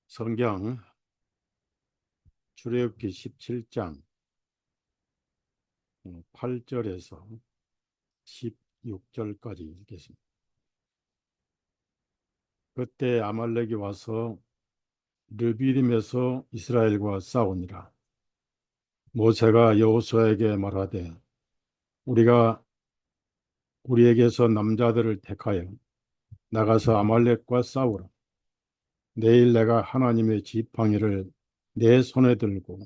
성경 출애굽기 17장 8절에서 16절까지 읽겠습니다. 그때 아말렉이 와서 르비딤에서 이스라엘과 싸우니라. 모세가 여호수아에게 말하되 우리가 우리에게서 남자들을 택하여 나가서 아말렉과 싸우라. 내일 내가 하나님의 지팡이를 내 손에 들고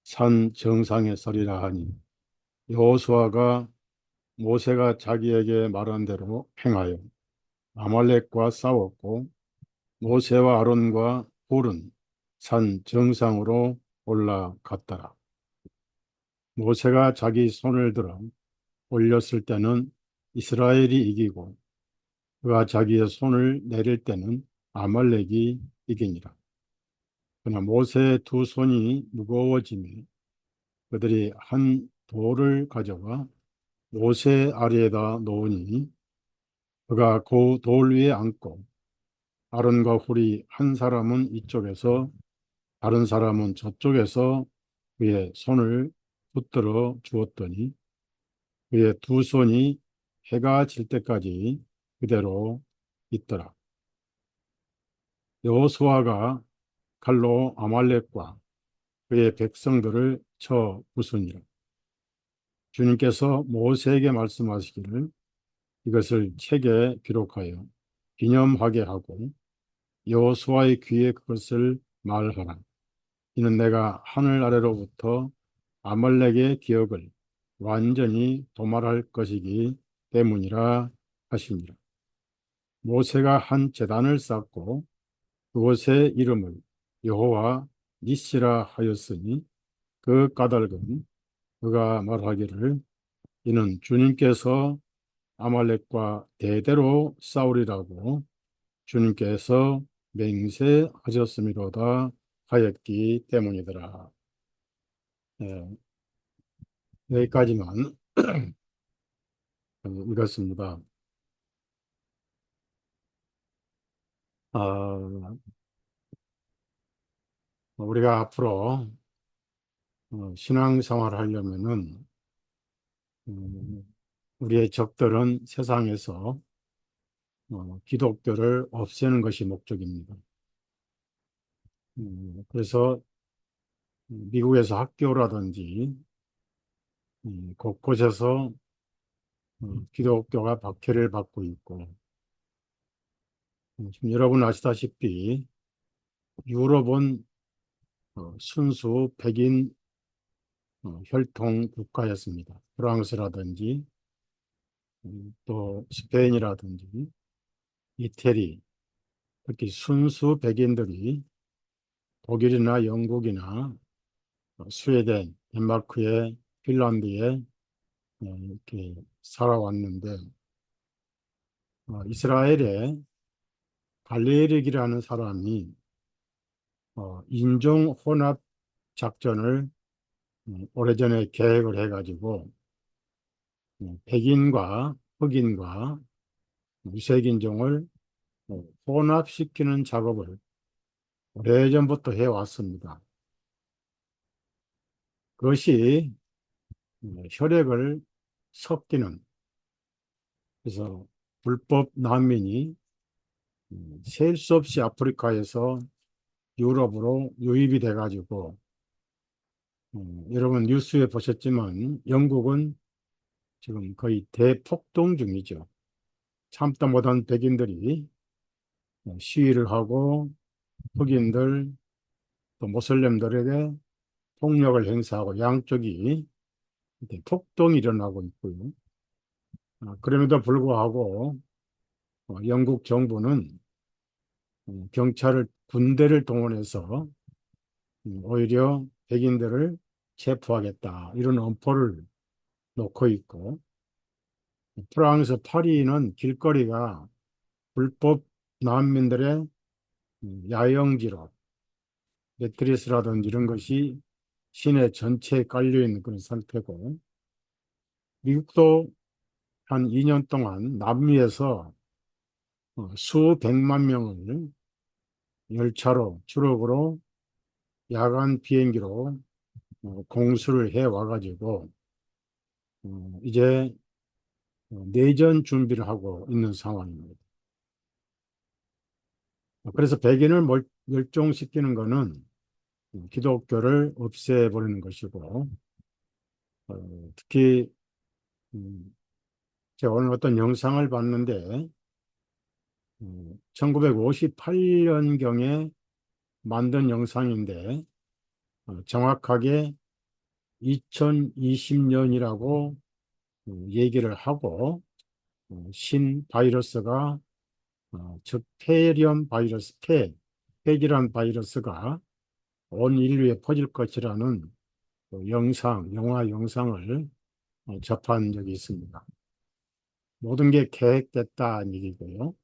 산 정상에 서리라 하니 여호수아가 모세가 자기에게 말한 대로 행하여 아말렉과 싸웠고 모세와 아론과 홀은 산 정상으로 올라갔더라. 모세가 자기 손을 들어 올렸을 때는 이스라엘이 이기고 그가 자기의 손을 내릴 때는 아말렉이 이기니라. 그러나 모세의 두 손이 무거워지며 그들이 한 돌을 가져가 모세 아래에다 놓으니 그가 그 돌 위에 앉고 아론과 홀이 한 사람은 이쪽에서 다른 사람은 저쪽에서 그의 손을 붙들어 주었더니 그의 두 손이 해가 질 때까지 그대로 있더라. 여호수아가 칼로 아말렉과 그의 백성들을 쳐 부수니라. 주님께서 모세에게 말씀하시기를 이것을 책에 기록하여 기념하게 하고 여호수아의 귀에 그것을 말하라. 이는 내가 하늘 아래로부터 아말렉의 기억을 완전히 도말할 것이기 때문이라 하시니라. 모세가 한 제단을 쌓고 그곳의 이름을 여호와 니시라 하였으니 그 까닭은 그가 말하기를 이는 주님께서 아말렉과 대대로 싸우리라고 주님께서 맹세하셨음이로다 하였기 때문이더라. 예, 여기까지만 읽었습니다. 아, 우리가 앞으로 신앙생활을 하려면은 우리의 적들은 세상에서 기독교를 없애는 것이 목적입니다. 그래서 미국에서 학교라든지 곳곳에서 기독교가 박해를 받고 있고 지금 여러분 아시다시피 유럽은 순수 백인 혈통 국가였습니다. 프랑스라든지 또 스페인이라든지 이태리 특히 순수 백인들이 독일이나 영국이나 스웨덴, 덴마크에 핀란드에 이렇게 살아왔는데 이스라엘의 갈레릭이라는 사람이 인종 혼합 작전을 오래전에 계획을 해가지고 백인과 흑인과 무색인종을 혼합시키는 작업을 오래전부터 해왔습니다. 그것이 혈액을 섞이는 그래서 불법 난민이 셀 수 없이 아프리카에서 유럽으로 유입이 돼가지고 여러분 뉴스에 보셨지만 영국은 지금 거의 대폭동 중이죠. 참다 못한 백인들이 시위를 하고 흑인들 또 모슬렘들에게 폭력을 행사하고 양쪽이 이렇게 폭동이 일어나고 있고요. 그럼에도 불구하고 영국 정부는 경찰을 군대를 동원해서 오히려 백인들을 체포하겠다 이런 엄포를 놓고 있고 프랑스 파리는 길거리가 불법 난민들의 야영지로 매트리스라든지 이런 것이 시내 전체에 깔려 있는 그런 상태고 미국도 한 2년 동안 남미에서 수백만 명을 열차로, 주력으로 야간 비행기로 공수를 해 와가지고 이제 내전 준비를 하고 있는 상황입니다. 그래서 백인을 멸종시키는 것은 기독교를 없애버리는 것이고, 특히 음, 제가 오늘 어떤 영상을 봤는데 1958년경에 만든 영상인데 정확하게 2020년이라고 얘기를 하고 신 바이러스가 즉 폐렴 바이러스, 폐질환 바이러스가 온 인류에 퍼질 것이라는 영화 영상을 접한 적이 있습니다. 모든 게 계획됐다는 얘기고요.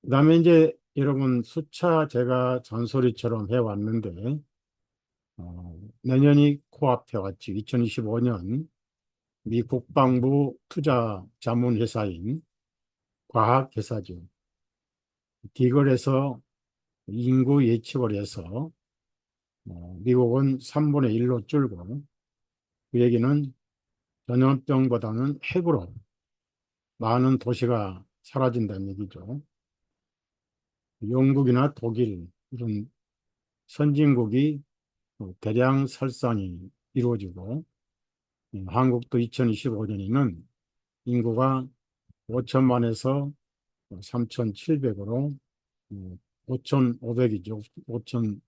그다음에 이제 여러분 수차 제가 잔소리처럼 해왔는데 내년이 코앞에 왔지. 2025년 미 국방부 투자 자문 회사인 과학회사죠. 디걸에서 인구 예측을 해서 미국은 3분의 1로 줄고 그 얘기는 전염병보다는 핵으로 많은 도시가 사라진다는 얘기죠. 영국이나 독일 이런 선진국이 대량 살상이 이루어지고 한국도 2025년에는 인구가 5천만에서 3,700으로 5,500이죠. 5천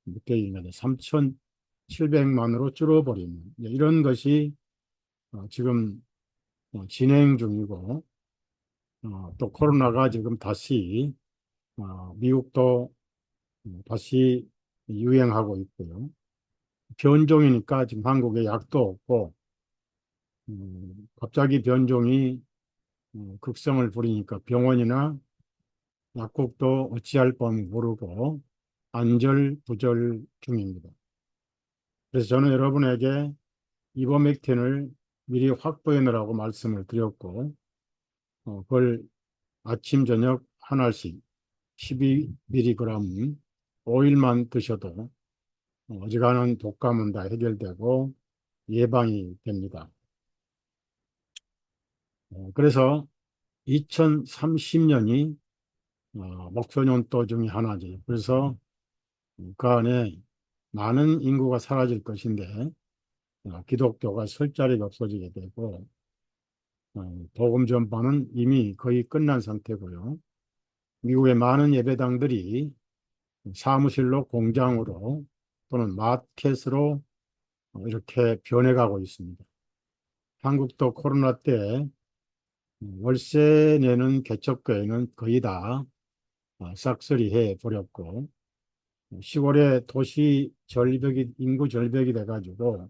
몇 개이면 3,700만으로 줄어버리는 이런 것이 지금 진행 중이고 또 코로나가 지금 다시 미국도 다시 유행하고 있고요. 변종이니까 지금 한국에 약도 없고 갑자기 변종이 극성을 부리니까 병원이나 약국도 어찌할 뻔 모르고 안절부절 중입니다. 그래서 저는 여러분에게 이버맥틴을 미리 확보해 놓으라고 말씀을 드렸고 그걸 아침 저녁 한 알씩 12mg 5일만 드셔도 어지간한 독감은 다 해결되고 예방이 됩니다. 그래서 2030년이 목표 연도 중에 하나죠. 그래서 그 안에 많은 인구가 사라질 것인데 기독교가 설 자리가 없어지게 되고 복음 전파는 이미 거의 끝난 상태고요. 미국의 많은 예배당들이 사무실로 공장으로 또는 마켓으로 이렇게 변해가고 있습니다. 한국도 코로나 때 월세 내는 개척교회는 거의 다 싹쓸이 해 버렸고 시골에 도시 절벽이 인구 절벽이 돼가지고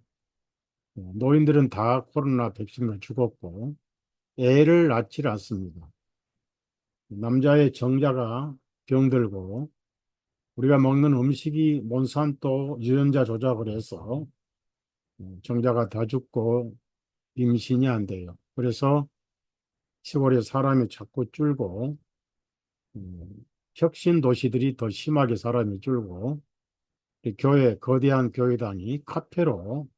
노인들은 다 코로나 백신을 죽었고 애를 낳지 않습니다. 남자의 정자가 병들고 우리가 먹는 음식이 몬산토 유전자 조작을 해서 정자가 다 죽고 임신이 안 돼요. 그래서 시골에 사람이 자꾸 줄고 혁신 도시들이 더 심하게 사람이 줄고 거대한 교회당이 카페로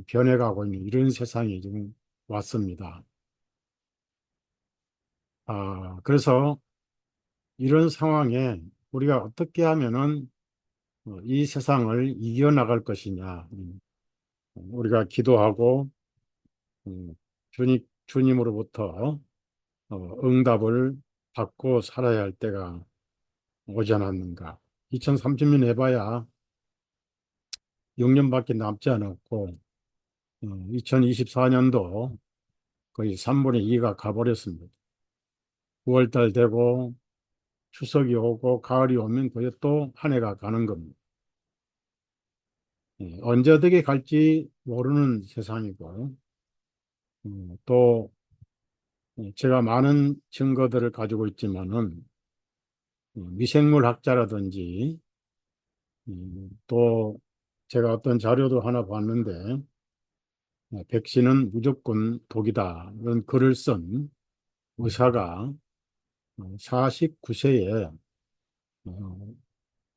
변해가고 있는 이런 세상이 지금 왔습니다. 그래서 이런 상황에 우리가 어떻게 하면은 이 세상을 이겨나갈 것이냐. 우리가 기도하고 주님으로부터 응답을 받고 살아야 할 때가 오지 않았는가. 2030년 해봐야 6년밖에 남지 않았고 2024년도 거의 3분의 2가 가버렸습니다. 9월달 되고 추석이 오고 가을이 오면 거의 또 한 해가 가는 겁니다. 언제 어떻게 갈지 모르는 세상이고 또 제가 많은 증거들을 가지고 있지만은 미생물 학자라든지 또 제가 어떤 자료도 하나 봤는데 백신은 무조건 독이다 이런 글을 쓴 의사가 49세에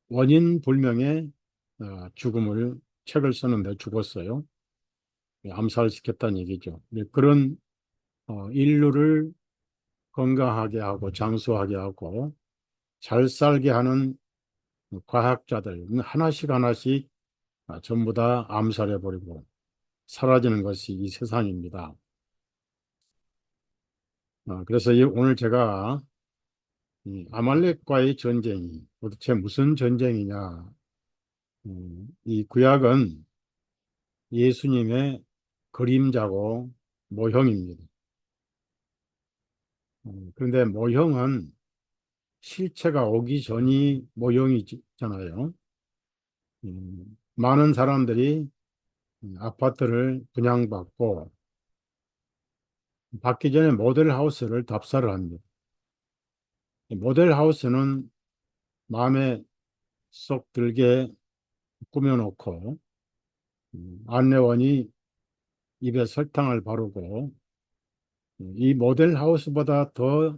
원인 불명의 죽음을 책을 쓰는데 죽었어요. 암살시켰다는 얘기죠. 그런 인류를 건강하게 하고 장수하게 하고 잘 살게 하는 과학자들 하나씩 하나씩 전부 다 암살해버리고 사라지는 것이 이 세상입니다. 그래서 오늘 제가 이 아말렉과의 전쟁이 도대체 무슨 전쟁이냐? 이 구약은 예수님의 그림자고 모형입니다. 그런데 모형은 실체가 오기 전이 모형이잖아요. 많은 사람들이 아파트를 분양받고 받기 전에 모델하우스를 답사를 합니다. 모델하우스는 마음에 쏙 들게 꾸며놓고 안내원이 입에 설탕을 바르고 이 모델하우스보다 더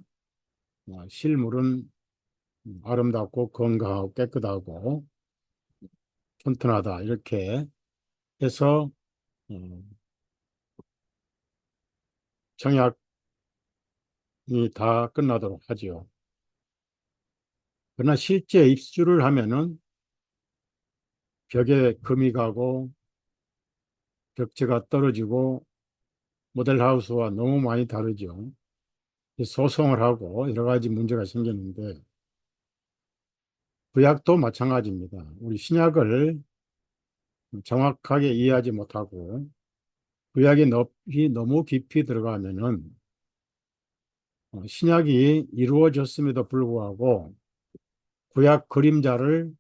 실물은 아름답고 건강하고 깨끗하고 튼튼하다 이렇게 해서 어, 청약이 다 끝나도록 하지요. 그러나 실제 입주를 하면은 벽에 금이 가고 벽체가 떨어지고 모델하우스와 너무 많이 다르죠. 소송을 하고 여러 가지 문제가 생겼는데 구약도 마찬가지입니다. 우리 신약을 정확하게 이해하지 못하고 구약에 너무 깊이 들어가면은 신약이 이루어졌음에도 불구하고 구약 그림자를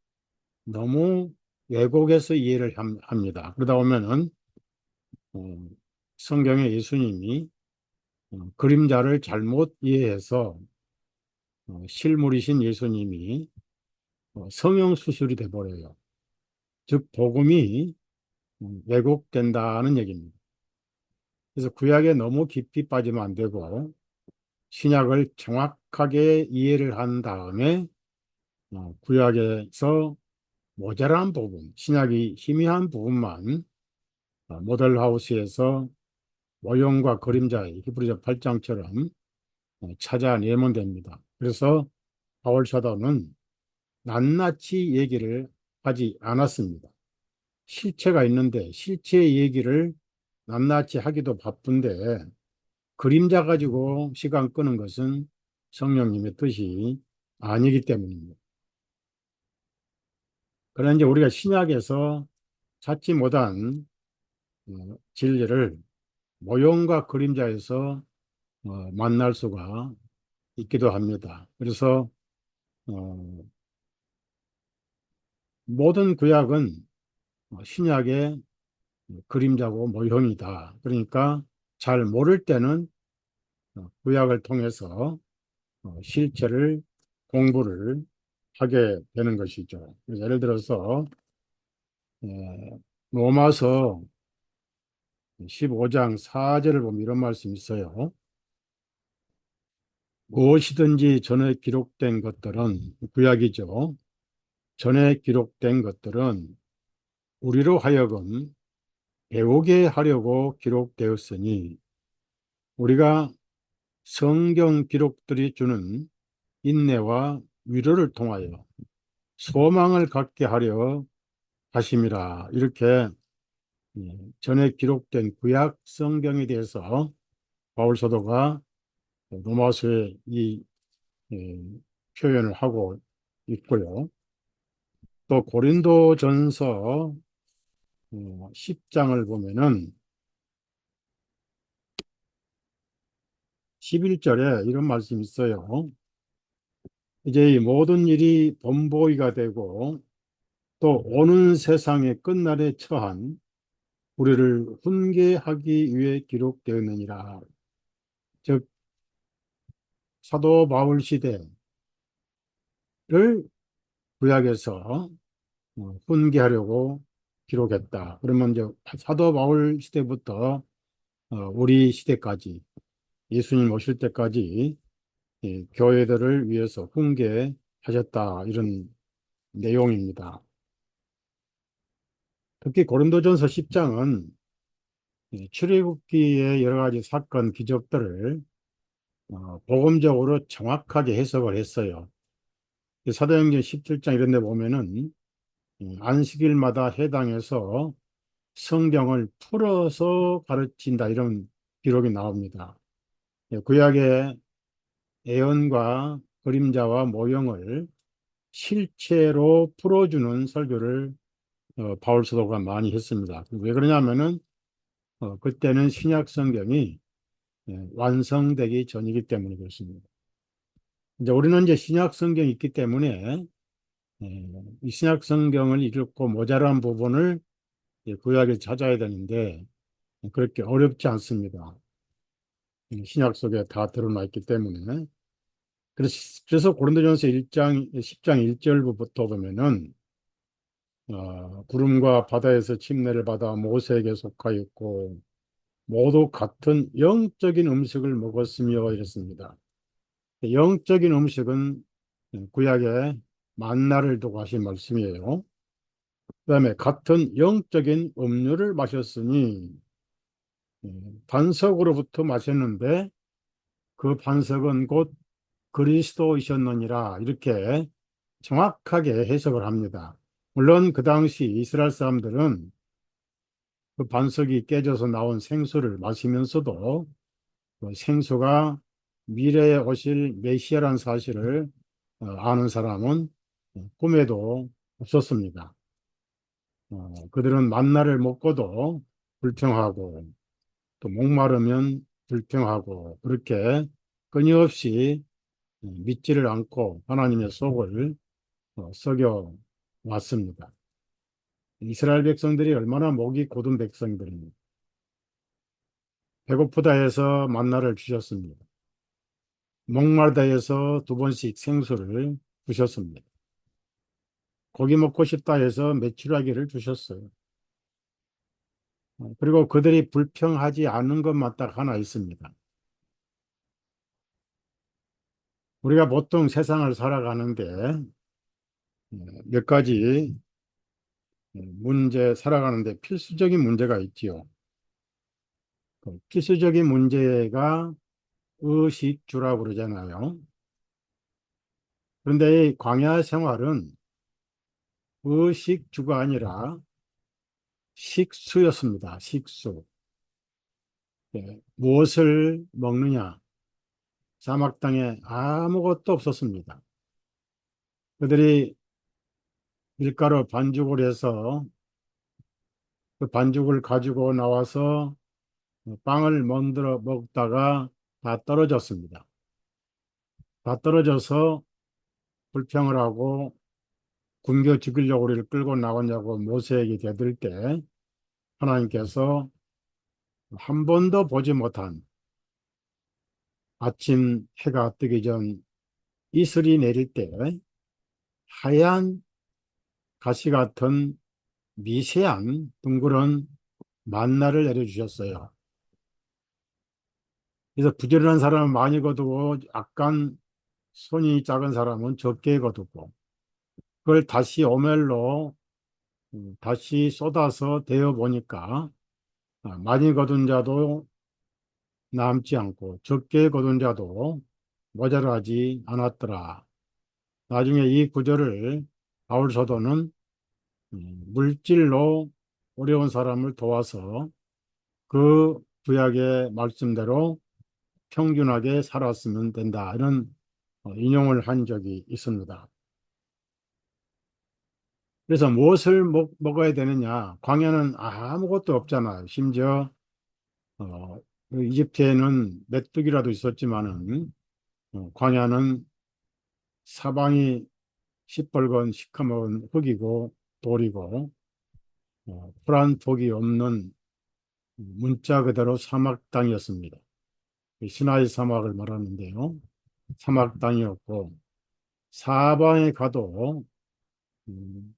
너무 왜곡해서 이해를 합니다. 그러다 보면은 어, 성경의 예수님이 그림자를 잘못 이해해서 실물이신 예수님이 성형수술이 돼버려요. 즉 복음이 왜곡된다는 얘기입니다. 그래서 구약에 너무 깊이 빠지면 안 되고 신약을 정확하게 이해를 한 다음에 구약에서 모자란 부분, 신약이 희미한 부분만 모델하우스에서 모형과 그림자의 히브리서 8장처럼 찾아내면 됩니다. 그래서 바울 사도는 낱낱이 얘기를 하지 않았습니다. 실체가 있는데 실체 얘기를 낱낱이 하기도 바쁜데 그림자 가지고 시간 끄는 것은 성령님의 뜻이 아니기 때문입니다. 그러나 이제 우리가 신약에서 찾지 못한 진리를 모형과 그림자에서 만날 수가 있기도 합니다. 그래서 어, 모든 구약은 신약의 그림자고 모형이다. 그러니까 잘 모를 때는 구약을 통해서 실체를 공부를 하게 되는 것이죠. 그래서 예를 들어서 로마서 15장 4절을 보면 이런 말씀이 있어요. 무엇이든지 전에 기록된 것들은 구약이죠. 전에 기록된 것들은 우리로 하여금 배우게 하려고 기록되었으니 우리가 성경 기록들이 주는 인내와 위로를 통하여 소망을 갖게 하려 하심이라. 이렇게 전에 기록된 구약 성경에 대해서 바울 사도가 로마서에 이 예, 표현을 하고 있고요. 또 고린도전서 10장을 보면은 11절에 이런 말씀이 있어요. 이제 이 모든 일이 본보기가 되고 또 오는 세상의 끝날에 처한 우리를 훈계하기 위해 기록되었느니라. 즉 사도 바울 시대를 구약에서 훈계하려고 기록했다. 그러면 이제 사도 바울 시대부터 우리 시대까지 예수님 오실 때까지 이 교회들을 위해서 훈계하셨다 이런 내용입니다. 특히 고린도전서 10장은 출애굽기의 여러 가지 사건 기적들을 복음적으로 정확하게 해석을 했어요. 사도행전 17장 이런 데 보면은 안식일마다 해당해서 성경을 풀어서 가르친다 이런 기록이 나옵니다. 구약의 애언과 그림자와 모형을 실체로 풀어주는 설교를 바울 사도가 많이 했습니다. 왜 그러냐면은 그때는 신약 성경이 완성되기 전이기 때문에 그렇습니다. 이제 우리는 이제 신약 성경이 있기 때문에 이 신약 성경을 읽고 모자란 부분을 구약에 찾아야 되는데 그렇게 어렵지 않습니다. 신약 속에 다 드러나 있기 때문에. 그래서 고린도전서 1장 10장 1절부터 보면은 구름과 바다에서 침례를 받아 모세에게 속하였고 모두 같은 영적인 음식을 먹었으며 이랬습니다. 영적인 음식은 구약에 만나를 두고 하신 말씀이에요. 그다음에 같은 영적인 음료를 마셨으니 반석으로부터 마셨는데 그 반석은 곧 그리스도이셨느니라 이렇게 정확하게 해석을 합니다. 물론 그 당시 이스라엘 사람들은 그 반석이 깨져서 나온 생수를 마시면서도 그 생수가 미래에 오실 메시아라는 사실을 아는 사람은 꿈에도 없었습니다. 그들은 만나를 먹고도 불평하고 또 목마르면 불평하고 그렇게 끊임없이 믿지를 않고 하나님의 속을 썩여 왔습니다. 이스라엘 백성들이 얼마나 목이 고든 백성들입니다. 배고프다 해서 만나를 주셨습니다. 목마르다 해서 두 번씩 생수를 주셨습니다. 고기 먹고 싶다 해서 메추라기를 주셨어요. 그리고 그들이 불평하지 않은 것만 딱 하나 있습니다. 우리가 보통 세상을 살아가는데 몇 가지 살아가는데 필수적인 문제가 있지요. 그 필수적인 문제가 의식주라고 그러잖아요. 그런데 이 광야 생활은 의식주가 아니라 식수였습니다. 식수. 무엇을 먹느냐? 사막 땅에 아무것도 없었습니다. 그들이 밀가루 반죽을 해서 그 반죽을 가지고 나와서 빵을 만들어 먹다가 다 떨어졌습니다. 다 떨어져서 불평을 하고 굶겨 죽이려고 우리를 끌고 나왔냐고 모세에게 대들 때 하나님께서 한 번도 보지 못한 아침 해가 뜨기 전 이슬이 내릴 때 하얀 가시 같은 미세한 둥그런 만나를 내려주셨어요. 그래서 부지런한 사람은 많이 거두고 약간 손이 작은 사람은 적게 거두고 그걸 다시 오멜로 다시 쏟아서 데워 보니까 많이 거둔 자도 남지 않고 적게 거둔 자도 모자라지 않았더라. 나중에 이 구절을 바울 사도는 물질로 어려운 사람을 도와서 그 구약의 말씀대로 평균하게 살았으면 된다. 이런 인용을 한 적이 있습니다. 그래서 무엇을 먹어야 되느냐? 광야는 아무것도 없잖아요. 심지어 그 이집트에는 메뚜기라도 있었지만은 광야는 사방이 시뻘건 시커먼 흙이고 돌이고 풀한 폭이 없는 문자 그대로 사막 땅이었습니다. 시나이 사막을 말하는데요. 사막 땅이었고 사방에 가도 음,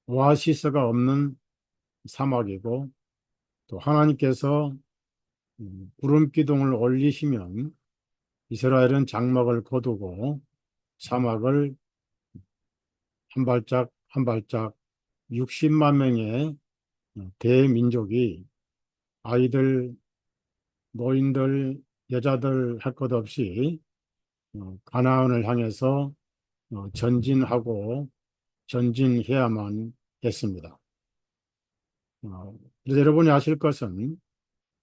오아시스가 없는 사막이고 또 하나님께서 구름 기둥을 올리시면 이스라엘은 장막을 거두고 사막을 한 발짝 한 발짝 60만 명의 대민족이 아이들, 노인들, 여자들 할 것 없이 가나안을 향해서 전진하고 전진해야만 했습니다. 그래서 여러분이 아실 것은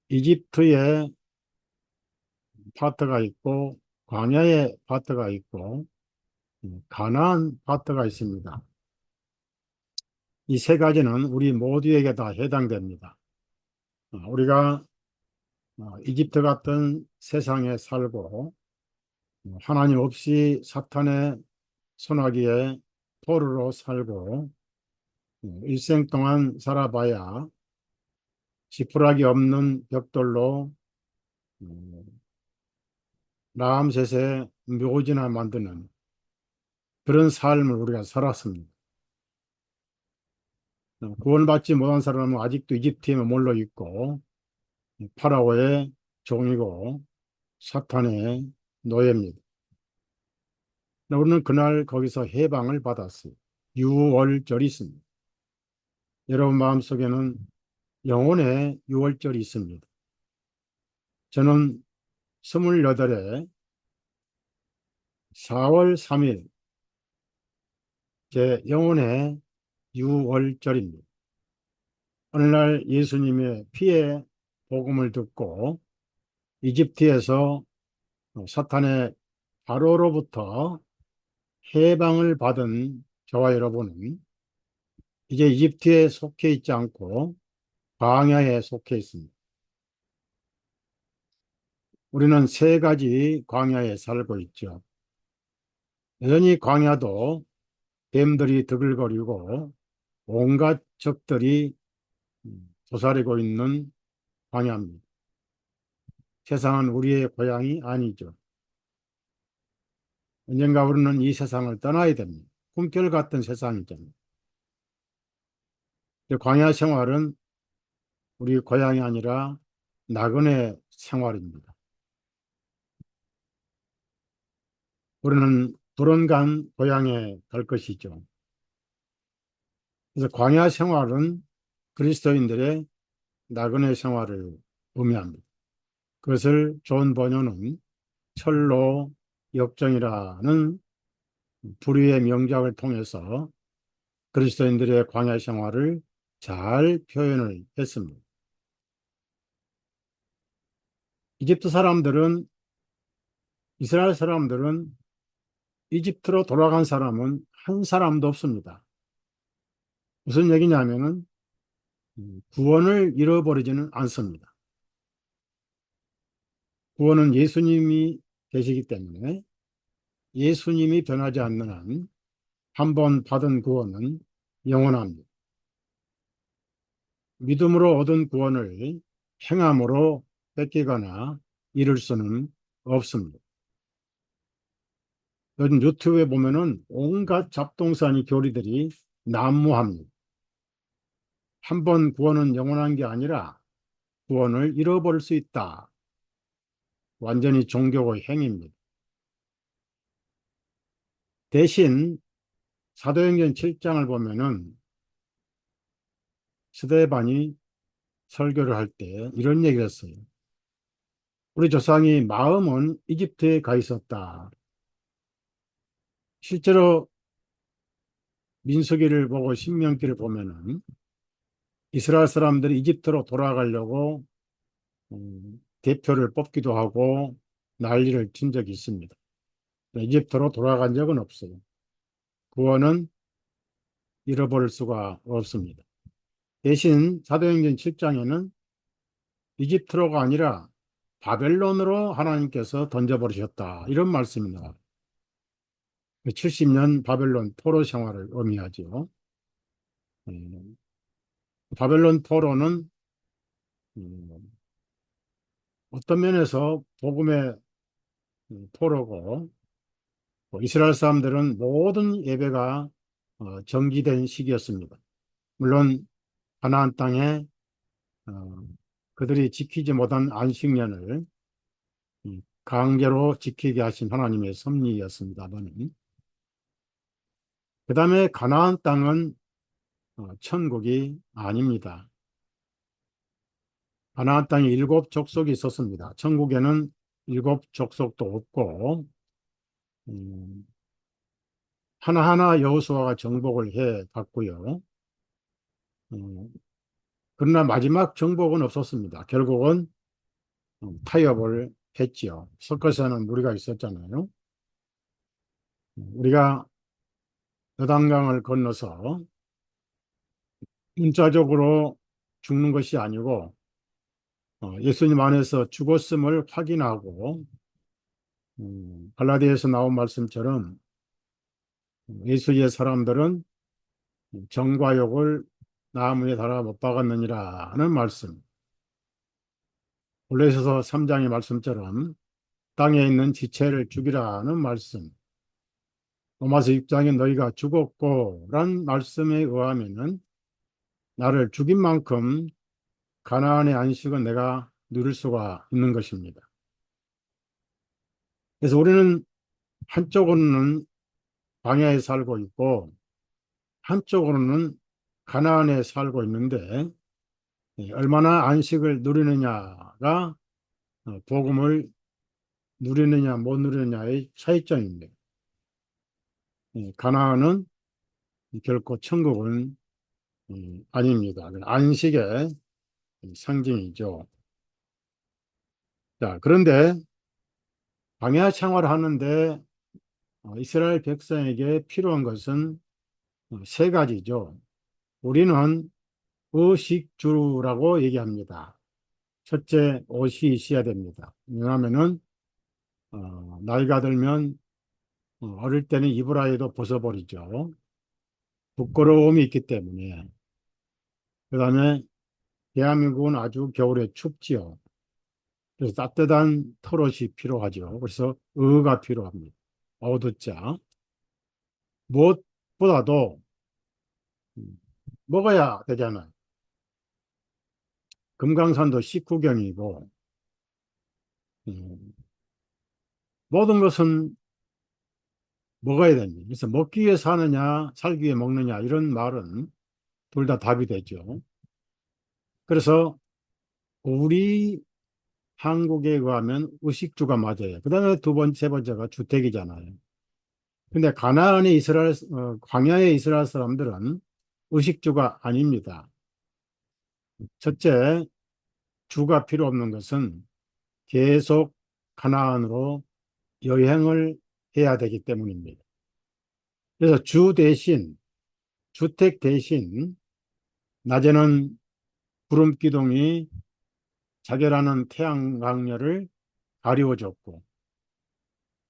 이집트에 파트가 있고 광야에 파트가 있고 가나안 파트가 있습니다. 이 세 가지는 우리 모두에게 다 해당됩니다. 우리가 이집트 같은 세상에 살고 하나님 없이 사탄의 손아귀에 포로로 살고 일생 동안 살아봐야 지푸라기 없는 벽돌로 라암셋의 묘지나 만드는 그런 삶을 우리가 살았습니다. 구원받지 못한 사람은 아직도 이집트에 머물러 있고 파라오의 종이고 사탄의 노예입니다. 우리는 그날 거기서 해방을 받았어요. 유월절이 있습니다. 여러분 마음속에는 영혼의 유월절이 있습니다. 저는 28에 4월 3일 제 영혼의 유월절입니다. 오늘날 예수님의 피의 복음을 듣고 이집트에서 사탄의 바로로부터 해방을 받은 저와 여러분은 이제 이집트에 속해 있지 않고 광야에 속해 있습니다. 우리는 세 가지 광야에 살고 있죠. 여전히 광야도 뱀들이 드글거리고 온갖 적들이 도사리고 있는 광야입니다. 세상은 우리의 고향이 아니죠. 언젠가 우리는 이 세상을 떠나야 됩니다. 꿈결 같은 세상이잖아요. 광야 생활은 우리 고향이 아니라 나그네 생활입니다. 우리는 불언간 고향에 갈 것이죠. 그래서 광야 생활은 그리스도인들의 나그네 생활을 의미합니다. 그것을 존 번연은 철로 역정이라는 불의의 명작을 통해서 그리스도인들의 광야 생활을 잘 표현을 했습니다. 이집트 사람들은, 이스라엘 사람들은 이집트로 돌아간 사람은 한 사람도 없습니다. 무슨 얘기냐면은 구원을 잃어버리지는 않습니다. 구원은 예수님이 되시기 때문에 예수님이 변하지 않는 한 한 번 받은 구원은 영원합니다. 믿음으로 얻은 구원을 행함으로 뺏기거나 잃을 수는 없습니다. 요즘 유튜브에 보면은 온갖 잡동사니 교리들이 난무합니다. 한 번 구원은 영원한 게 아니라 구원을 잃어버릴 수 있다. 완전히 종교의 행위입니다. 대신 사도행전 7장을 보면은 스데반이 설교를 할 때 이런 얘기를 했어요. 우리 조상이 마음은 이집트에 가 있었다. 실제로 민수기를 보고 신명기를 보면은 이스라엘 사람들이 이집트로 돌아가려고 대표를 뽑기도 하고 난리를 친 적이 있습니다. 이집트로 돌아간 적은 없어요. 구원은 잃어버릴 수가 없습니다. 대신 사도행전 7장에는 이집트로가 아니라 바벨론으로 하나님께서 던져버리셨다. 이런 말씀이 나와요. 70년 바벨론 포로 생활을 의미하죠. 바벨론 포로는 어떤 면에서 복음의 포로고 이스라엘 사람들은 모든 예배가 정지된 시기였습니다. 물론 가나안 땅에 그들이 지키지 못한 안식년을 강제로 지키게 하신 하나님의 섭리였습니다만, 그 다음에 가나안 땅은 천국이 아닙니다. 가나안 땅에 일곱 족속이 있었습니다. 천국에는 일곱 족속도 없고, 음, 하나하나 여호수아가 정복을 해 갔고요. 음, 그러나 마지막 정복은 없었습니다. 결국은 타협을 했지요. 섞어서는 무리가 있었잖아요. 우리가 요단강을 건너서 문자적으로 죽는 것이 아니고 예수님 안에서 죽었음을 확인하고 갈라디아에서 나온 말씀처럼 예수의 사람들은 정과 욕을 나무에 달아 못 박았느니라는 말씀. 골로새서 3장의 말씀처럼 땅에 있는 지체를 죽이라는 말씀. 로마서 6장에 너희가 죽었고 란 말씀에 의하면은 나를 죽인 만큼 가나안의 안식은 내가 누릴 수가 있는 것입니다. 그래서 우리는 한쪽으로는 광야에 살고 있고 한쪽으로는 가나안에 살고 있는데 얼마나 안식을 누리느냐가 복음을 누리느냐 못 누리느냐의 차이점입니다. 가나안은 결코 천국은 아닙니다. 안식의 상징이죠. 자, 그런데 광야 생활하는데 이스라엘 백성에게 필요한 것은 세 가지죠. 우리는 의식주라고 얘기합니다. 첫째, 옷이 있어야 됩니다. 왜냐하면은 나이가 들면 어릴 때는 입으라 해도 벗어버리죠. 부끄러움이 있기 때문에. 그 다음에 대한민국은 아주 겨울에 춥지요. 그래서 따뜻한 털옷이 필요하죠. 그래서 의가 필요합니다. 어두자. 무엇보다도 음, 먹어야 되잖아요. 금강산도 식후경이고 음, 모든 것은 먹어야 됩니다. 그래서 먹기 위해 사느냐, 살기 위해 먹느냐 이런 말은 둘 다 답이 되죠. 그래서 우리 한국에 의하면 의식주가 맞아요. 그 다음에 두 번째, 세 번째가 주택이잖아요. 근데 가나안의 이스라엘, 광야의 이스라엘 사람들은 의식주가 아닙니다. 첫째, 주가 필요 없는 것은 계속 가나안으로 여행을 해야 되기 때문입니다. 그래서 주 대신, 주택 대신, 낮에는 구름 기둥이 자결하는 태양 강렬을 가리워줬고,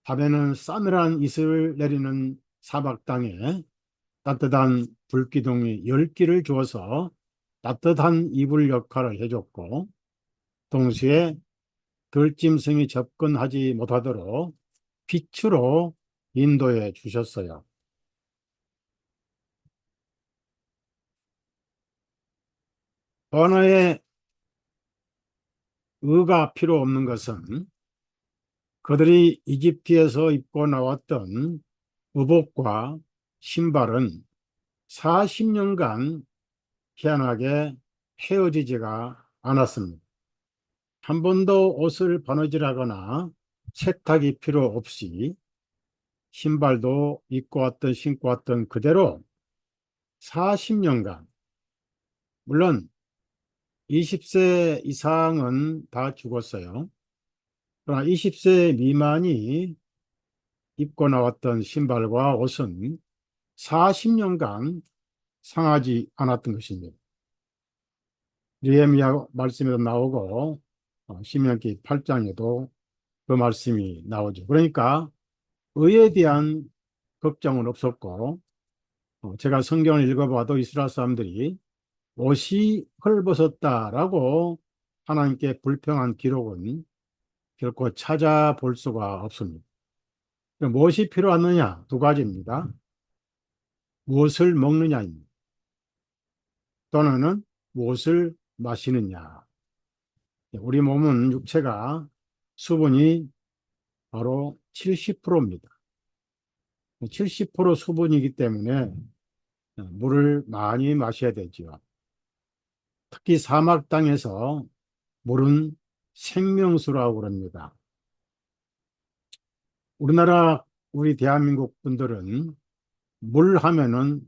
밤에는 싸늘한 이슬 내리는 사막 땅에 따뜻한 불기둥이 열기를 주어서 따뜻한 이불 역할을 해줬고, 동시에 들짐승이 접근하지 못하도록 빛으로 인도해 주셨어요. 언어의 의가 필요 없는 것은 그들이 이집트에서 입고 나왔던 의복과 신발은 40년간 희한하게 헤어지지가 않았습니다. 한 번도 옷을 바느질하거나 세탁이 필요 없이 신발도 입고 왔던 신고 왔던 그대로 40년간, 물론 20세 이상은 다 죽었어요. 그러나 20세 미만이 입고 나왔던 신발과 옷은 40년간 상하지 않았던 것입니다. 느헤미야 말씀에도 나오고 신명기 8장에도 그 말씀이 나오죠. 그러니까 의에 대한 걱정은 없었고 제가 성경을 읽어봐도 이스라엘 사람들이 옷이 헐벗었다라고 하나님께 불평한 기록은 결코 찾아볼 수가 없습니다. 무엇이 필요하느냐? 두 가지입니다. 무엇을 먹느냐입니다. 또는 무엇을 마시느냐. 우리 몸은 육체가 수분이 바로 70%입니다. 70% 수분이기 때문에 물을 많이 마셔야 되지요. 특히 사막 땅에서 물은 생명수라고 그럽니다. 우리 대한민국 분들은 물 하면은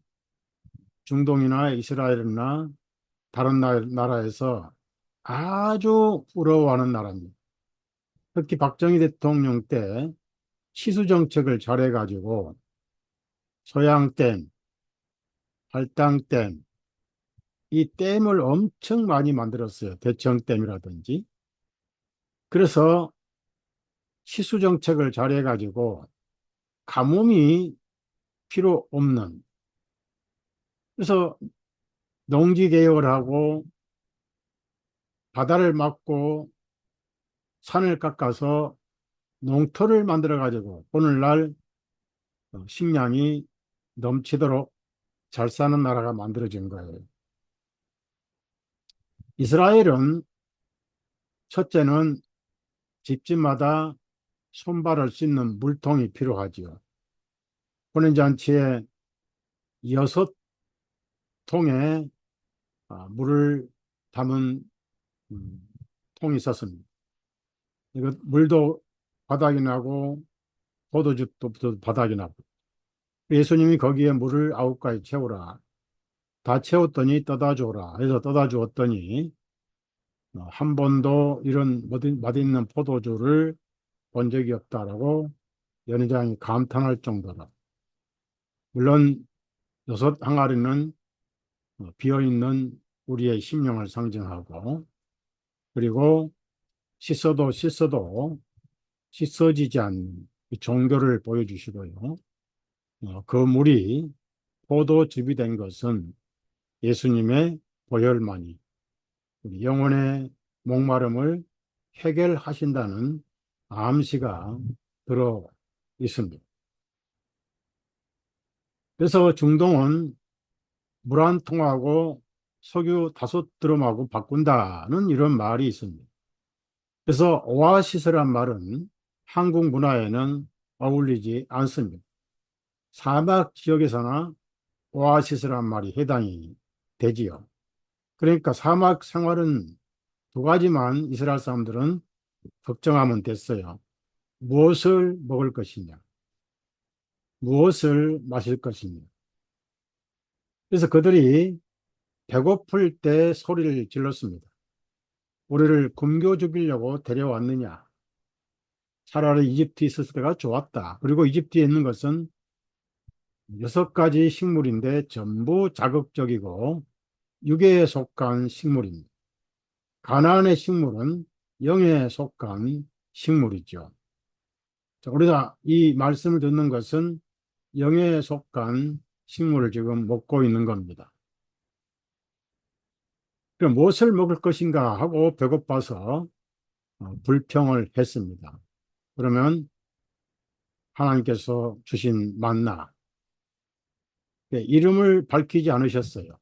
중동이나 이스라엘이나 다른 나라에서 아주 부러워하는 나라입니다. 특히 박정희 대통령 때 치수 정책을 잘해가지고 소양댐, 할당댐, 이 댐을 엄청 많이 만들었어요. 대청댐이라든지. 그래서 치수 정책을 잘해가지고 가뭄이 필요 없는. 그래서 농지 개혁을 하고 바다를 막고 산을 깎아서 농토를 만들어가지고 오늘날 식량이 넘치도록 잘 사는 나라가 만들어진 거예요. 이스라엘은 첫째는 집집마다 손발을 씻는 물통이 필요하지요. 혼인잔치에 6통에 물을 담은 음, 통이 있었습니다. 이거 물도 바닥이 나고 포도주도 바닥이 나고 예수님이 거기에 물을 9가지 채우라. 다 채웠더니 떠다 줘라 해서 떠다 주었더니 한 번도 이런 맛있는 포도주를 본 적이 없다라고 연회장이 감탄할 정도로. 물론 6항아리는 비어있는 우리의 심령을 상징하고, 그리고 씻어도 씻어지지 않는 이 종교를 보여주시고요. 그 물이 포도즙이 된 것은 예수님의 보혈만이 우리 영혼의 목마름을 해결하신다는 암시가 들어 있습니다. 그래서 중동은 물 한 통하고 석유 5드럼하고 바꾼다는 이런 말이 있습니다. 그래서 오아시스란 말은 한국 문화에는 어울리지 않습니다. 사막 지역에서나 오아시스란 말이 해당이 되지요. 그러니까 사막 생활은 2가지만 이스라엘 사람들은 걱정하면 됐어요. 무엇을 먹을 것이냐, 무엇을 마실 것이냐. 그래서 그들이 배고플 때 소리를 질렀습니다. 우리를 굶겨 죽이려고 데려왔느냐. 차라리 이집트에 있었을 때가 좋았다. 그리고 이집트에 있는 것은 6가지 식물인데 전부 자극적이고 육에 속한 식물입니다. 가나안의 식물은 영에 속한 식물이죠. 자, 우리가 이 말씀을 듣는 것은 영에 속한 식물을 지금 먹고 있는 겁니다. 그럼 무엇을 먹을 것인가 하고 배고파서 불평을 했습니다. 그러면 하나님께서 주신 만나, 이름을 밝히지 않으셨어요.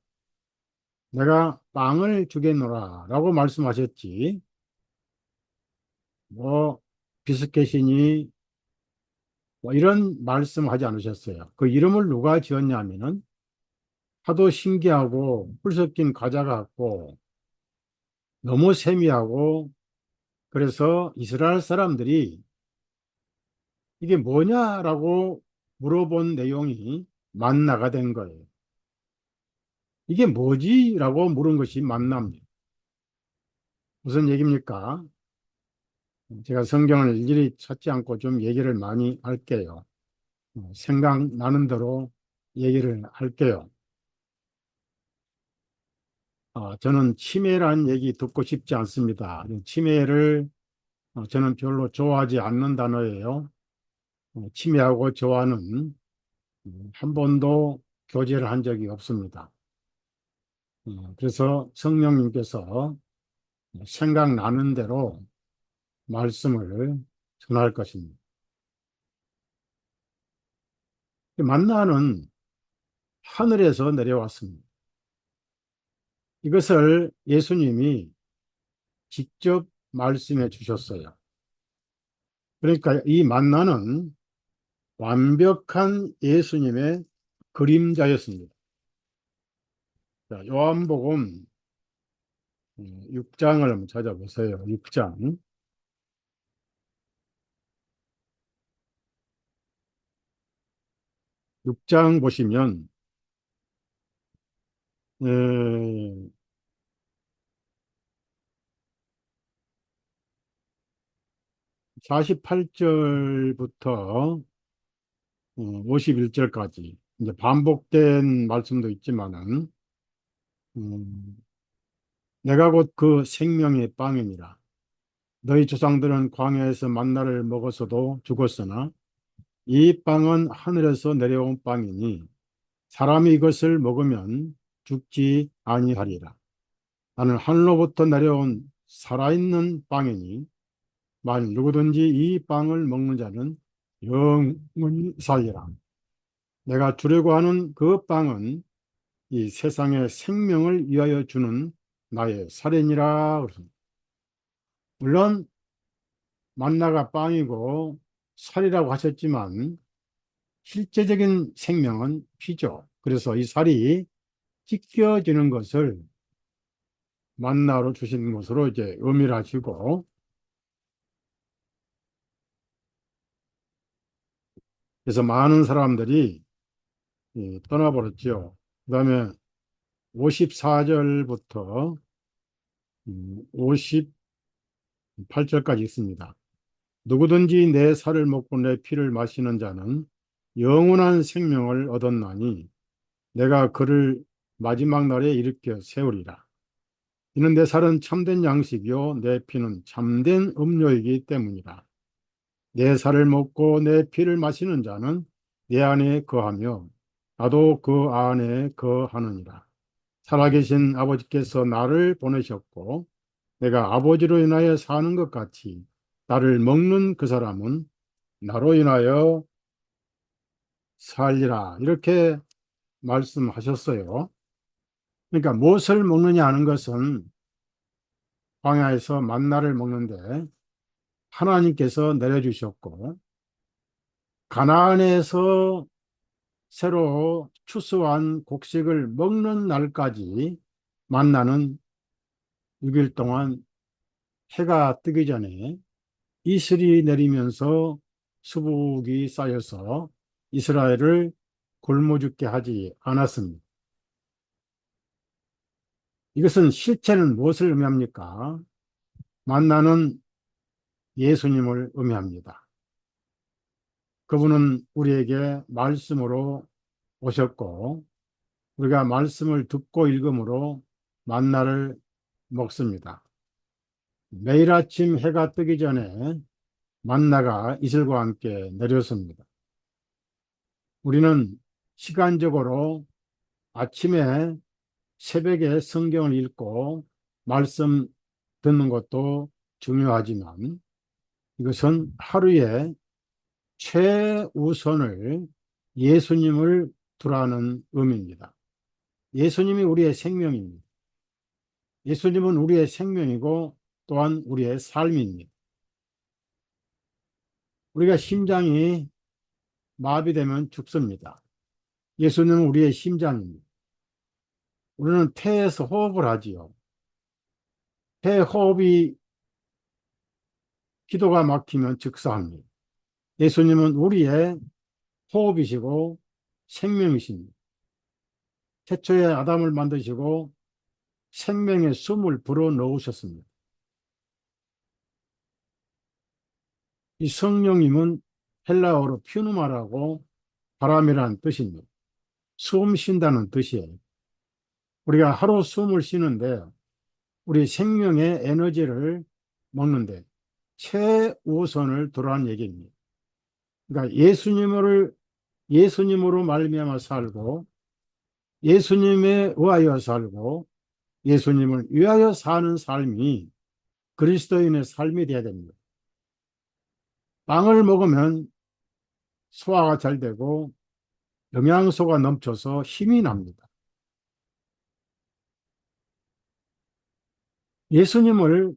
내가 빵을 주겠노라 라고 말씀하셨지, 뭐 비스켓이니 뭐 이런 말씀하지 않으셨어요. 그 이름을 누가 지었냐면은 하도 신기하고 풀 섞인 과자 같고 너무 세미하고, 그래서 이스라엘 사람들이 이게 뭐냐라고 물어본 내용이 만나가 된 거예요. 이게 뭐지? 라고 물은 것이 만나입니다. 무슨 얘기입니까? 제가 성경을 일일이 찾지 않고 좀 얘기를 많이 할게요. 생각나는 대로 얘기를 할게요. 저는 치매라는 얘기 듣고 싶지 않습니다. 치매를 저는 별로 좋아하지 않는 단어예요. 치매하고 저와는 한 번도 교제를 한 적이 없습니다. 그래서 성령님께서 생각나는 대로 말씀을 전할 것입니다. 만나는 하늘에서 내려왔습니다. 이것을 예수님이 직접 말씀해 주셨어요. 그러니까 이 만나는 완벽한 예수님의 그림자였습니다. 자, 요한복음 6장을 한번 찾아보세요. 6장. 6장 보시면 48절부터 51절까지 이제 반복된 말씀도 있지만은 음, 내가 곧 그 생명의 빵이니라. 너희 조상들은 광야에서 만나를 먹었어도 죽었으나 이 빵은 하늘에서 내려온 빵이니 사람이 이것을 먹으면 죽지 아니하리라. 나는 하늘로부터 내려온 살아있는 빵이니 만일 누구든지 이 빵을 먹는 자는 영원히 살리라. 내가 주려고 하는 그 빵은 이 세상의 생명을 위하여 주는 나의 살이니라. 그렇습니다. 물론 만나가 빵이고 살이라고 하셨지만 실제적인 생명은 피죠. 그래서 이 살이 찢겨지는 것을 만나로 주시는 것으로 이제 의미를 하시고, 그래서 많은 사람들이 떠나버렸죠. 그 다음에 54절부터 58절까지 있습니다. 누구든지 내 살을 먹고 내 피를 마시는 자는 영원한 생명을 얻었나니 내가 그를 마지막 날에 일으켜 세우리라. 이는 내 살은 참된 양식이요 내 피는 참된 음료이기 때문이라. 내 살을 먹고 내 피를 마시는 자는 내 안에 거하며 나도 그 안에 거하느니라. 살아계신 아버지께서 나를 보내셨고 내가 아버지로 인하여 사는 것 같이 나를 먹는 그 사람은 나로 인하여 살리라. 이렇게 말씀하셨어요. 그러니까 무엇을 먹느냐 하는 것은 광야에서 만나를 먹는데 하나님께서 내려주셨고 가나안에서 새로 추수한 곡식을 먹는 날까지 만나는 6일 동안 해가 뜨기 전에 이슬이 내리면서 수국이 쌓여서 이스라엘을 굶어 죽게 하지 않았습니다. 이것은 실체는 무엇을 의미합니까? 만나는 예수님을 의미합니다. 그분은 우리에게 말씀으로 오셨고 우리가 말씀을 듣고 읽음으로 만나를 먹습니다. 매일 아침 해가 뜨기 전에 만나가 이슬과 함께 내렸습니다. 우리는 시간적으로 아침에 새벽에 성경을 읽고 말씀 듣는 것도 중요하지만 이것은 하루에 최우선을 예수님을 두라는 의미입니다. 예수님이 우리의 생명입니다. 예수님은 우리의 생명이고 또한 우리의 삶입니다. 우리가 심장이 마비되면 죽습니다. 예수님은 우리의 심장입니다. 우리는 폐에서 호흡을 하지요. 폐 호흡이 기도가 막히면 즉사합니다. 예수님은 우리의 호흡이시고 생명이십니다. 태초에 아담을 만드시고 생명의 숨을 불어 넣으셨습니다. 이 성령님은 헬라어로 퓨누마라고 바람이라는 뜻입니다. 숨 쉰다는 뜻이에요. 우리가 하루 숨을 쉬는데 우리 생명의 에너지를 먹는데 최우선을 두라는 얘기입니다. 그러니까 예수님으로 말미암아 살고 예수님에 의하여 살고 예수님을 위하여 사는 삶이 그리스도인의 삶이 되어야 됩니다. 빵을 먹으면 소화가 잘 되고 영양소가 넘쳐서 힘이 납니다. 예수님을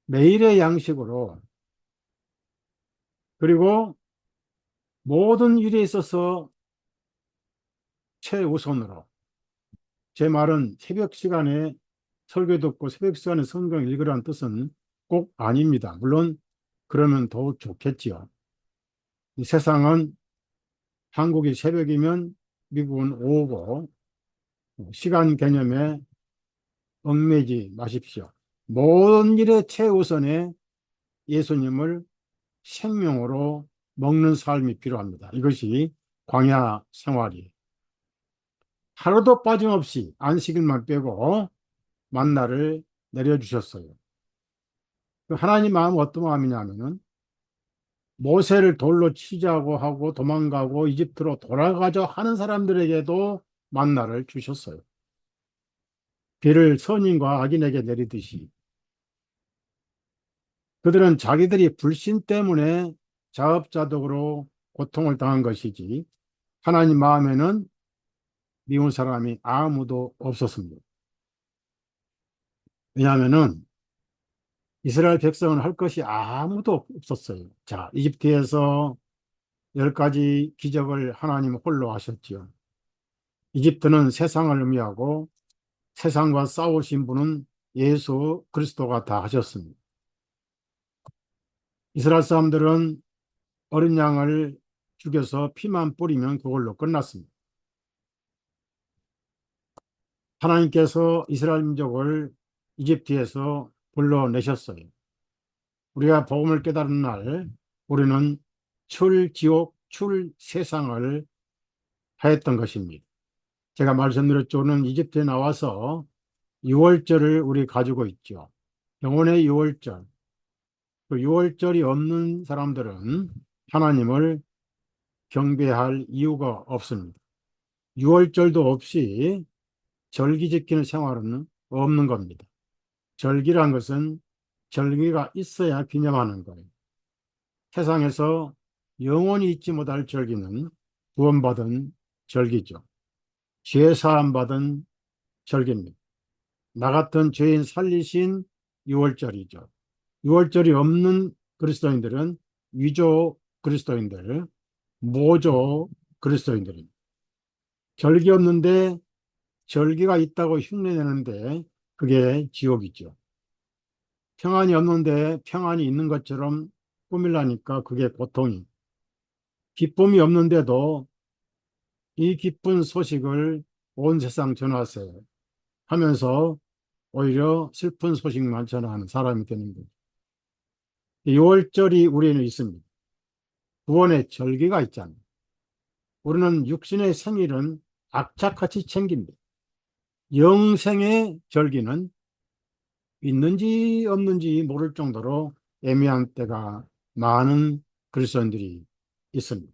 매일의 양식으로 그리고 모든 일에 있어서 최우선으로, 제 말은 새벽 시간에 설교 듣고 새벽 시간에 성경 읽으라는 뜻은 꼭 아닙니다. 물론 그러면 더 좋겠지요. 이 세상은 한국이 새벽이면 미국은 오후고 시간 개념에 얽매이지 마십시오. 모든 일의 최우선에 예수님을 생명으로 먹는 삶이 필요합니다. 이것이 광야 생활이에요. 하루도 빠짐없이 안식일만 빼고 만나를 내려주셨어요. 하나님 마음은 어떤 마음이냐면은 모세를 돌로 치자고 하고 도망가고 이집트로 돌아가자 하는 사람들에게도 만나를 주셨어요. 비를 선인과 악인에게 내리듯이 그들은 자기들이 불신 때문에 자업자득으로 고통을 당한 것이지 하나님 마음에는 미운 사람이 아무도 없었습니다. 왜냐하면은 이스라엘 백성은 할 것이 아무도 없었어요. 자, 이집트에서 10가지 기적을 하나님 홀로 하셨지요. 이집트는 세상을 의미하고 세상과 싸우신 분은 예수 그리스도가 다 하셨습니다. 이스라엘 사람들은 어린 양을 죽여서 피만 뿌리면 그걸로 끝났습니다. 하나님께서 이스라엘 민족을 이집트에서 불러내셨어요. 우리가 복음을 깨달은 날 우리는 출지옥 출세상을 하였던 것입니다. 제가 말씀드렸죠. 이집트에 나와서 유월절을 우리 가지고 있죠. 영혼의 유월절. 그 유월절이 없는 사람들은 하나님을 경배할 이유가 없습니다. 유월절도 없이 절기 지키는 생활은 없는 겁니다. 절기란 것은 절기가 있어야 기념하는 거예요. 세상에서 영원히 잊지 못할 절기는 구원받은 절기죠. 죄 사함 받은 절기입니다. 나 같은 죄인 살리신 유월절이죠. 유월절이 없는 그리스도인들은 위조 그리스도인들, 모조 그리스도인들입니다. 절기 없는데 절기가 있다고 흉내내는데 그게 지옥이죠. 평안이 없는데 평안이 있는 것처럼 꾸밀라니까 그게 고통이. 기쁨이 없는데도 이 기쁜 소식을 온 세상 전하세요 하면서 오히려 슬픈 소식만 전하는 사람이 되는 거죠. 6월절이 우리는 있습니다. 구원의 절기가 있잖아요. 우리는 육신의 생일은 악착같이 챙깁니다. 영생의 절기는 있는지 없는지 모를 정도로 애매한 때가 많은 그리스도인들이 있습니다.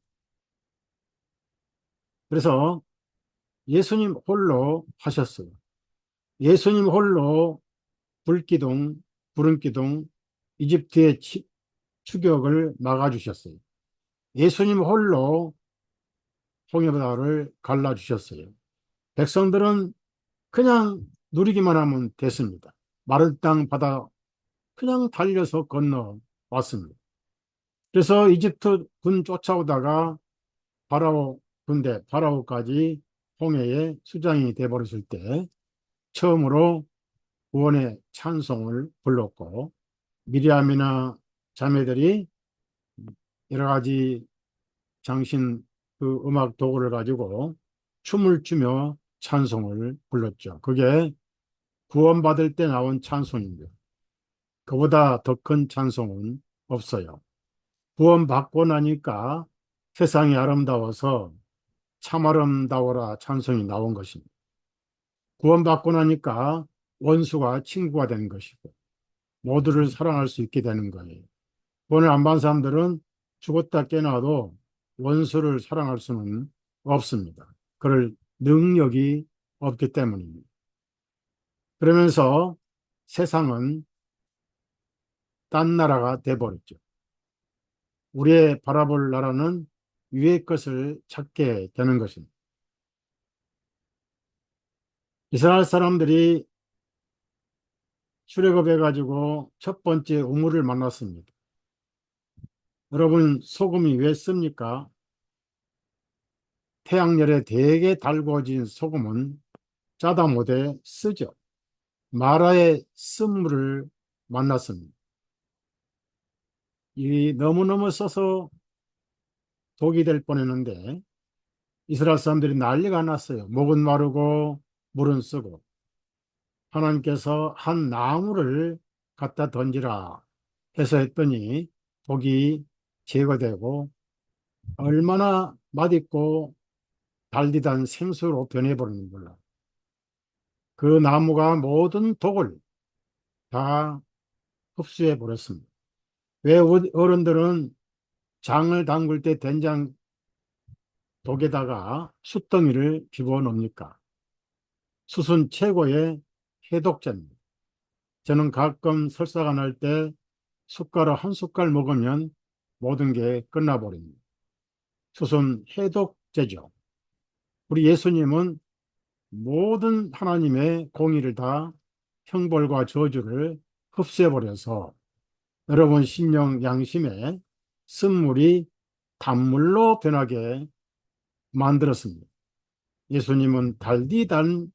그래서 예수님 홀로 하셨어요. 예수님 홀로 불기둥, 구름기둥, 이집트의 추격을 막아주셨어요. 예수님 홀로 홍해바다를 갈라주셨어요. 백성들은 그냥 누리기만 하면 됐습니다. 마른 땅 바다 그냥 달려서 건너왔습니다. 그래서 이집트 군 쫓아오다가 파라오 군대, 파라오까지 홍해에 수장이 돼버렸을 때 처음으로 구원의 찬송을 불렀고 미리암이나 자매들이 여러 가지 장신 그 음악 도구를 가지고 춤을 추며 찬송을 불렀죠. 그게 구원받을 때 나온 찬송입니다. 그보다 더 큰 찬송은 없어요. 구원받고 나니까 세상이 아름다워서 참 아름다워라 찬송이 나온 것입니다. 구원받고 나니까 원수가 친구가 되는 것이고 모두를 사랑할 수 있게 되는 거예요. 구원을 안 받은 사람들은 죽었다 깨어나도 원수를 사랑할 수는 없습니다. 그럴 능력이 없기 때문입니다. 그러면서 세상은 딴 나라가 돼버렸죠. 우리의 바라볼 나라는 위의 것을 찾게 되는 것입니다. 이스라엘 사람들이 출애굽해 가지고 첫 번째 우물을 만났습니다. 여러분, 소금이 왜 씁니까? 태양열에 대게 달구어진 소금은 짜다 못해 쓰죠. 마라의 쓴물을 만났습니다. 이 너무너무 써서 독이 될 뻔했는데 이스라엘 사람들이 난리가 났어요. 목은 마르고 물은 쓰고. 하나님께서 한 나무를 갖다 던지라 해서 했더니 독이 제거되고 얼마나 맛있고 달디단 생수로 변해버리는 걸로. 그 나무가 모든 독을 다 흡수해 버렸습니다. 왜 어른들은 장을 담글 때 된장 독에다가 숯덩이를 집어넣습니까? 숯은 최고의 해독제입니다. 저는 가끔 설사가 날 때 숟가락 한 숟갈 먹으면 모든 게 끝나버립니다. 숯은 해독제죠. 우리 예수님은 모든 하나님의 공의를 다 형벌과 저주를 흡수해버려서 여러분 심령 양심에 쓴물이 단물로 변하게 만들었습니다. 예수님은 달디단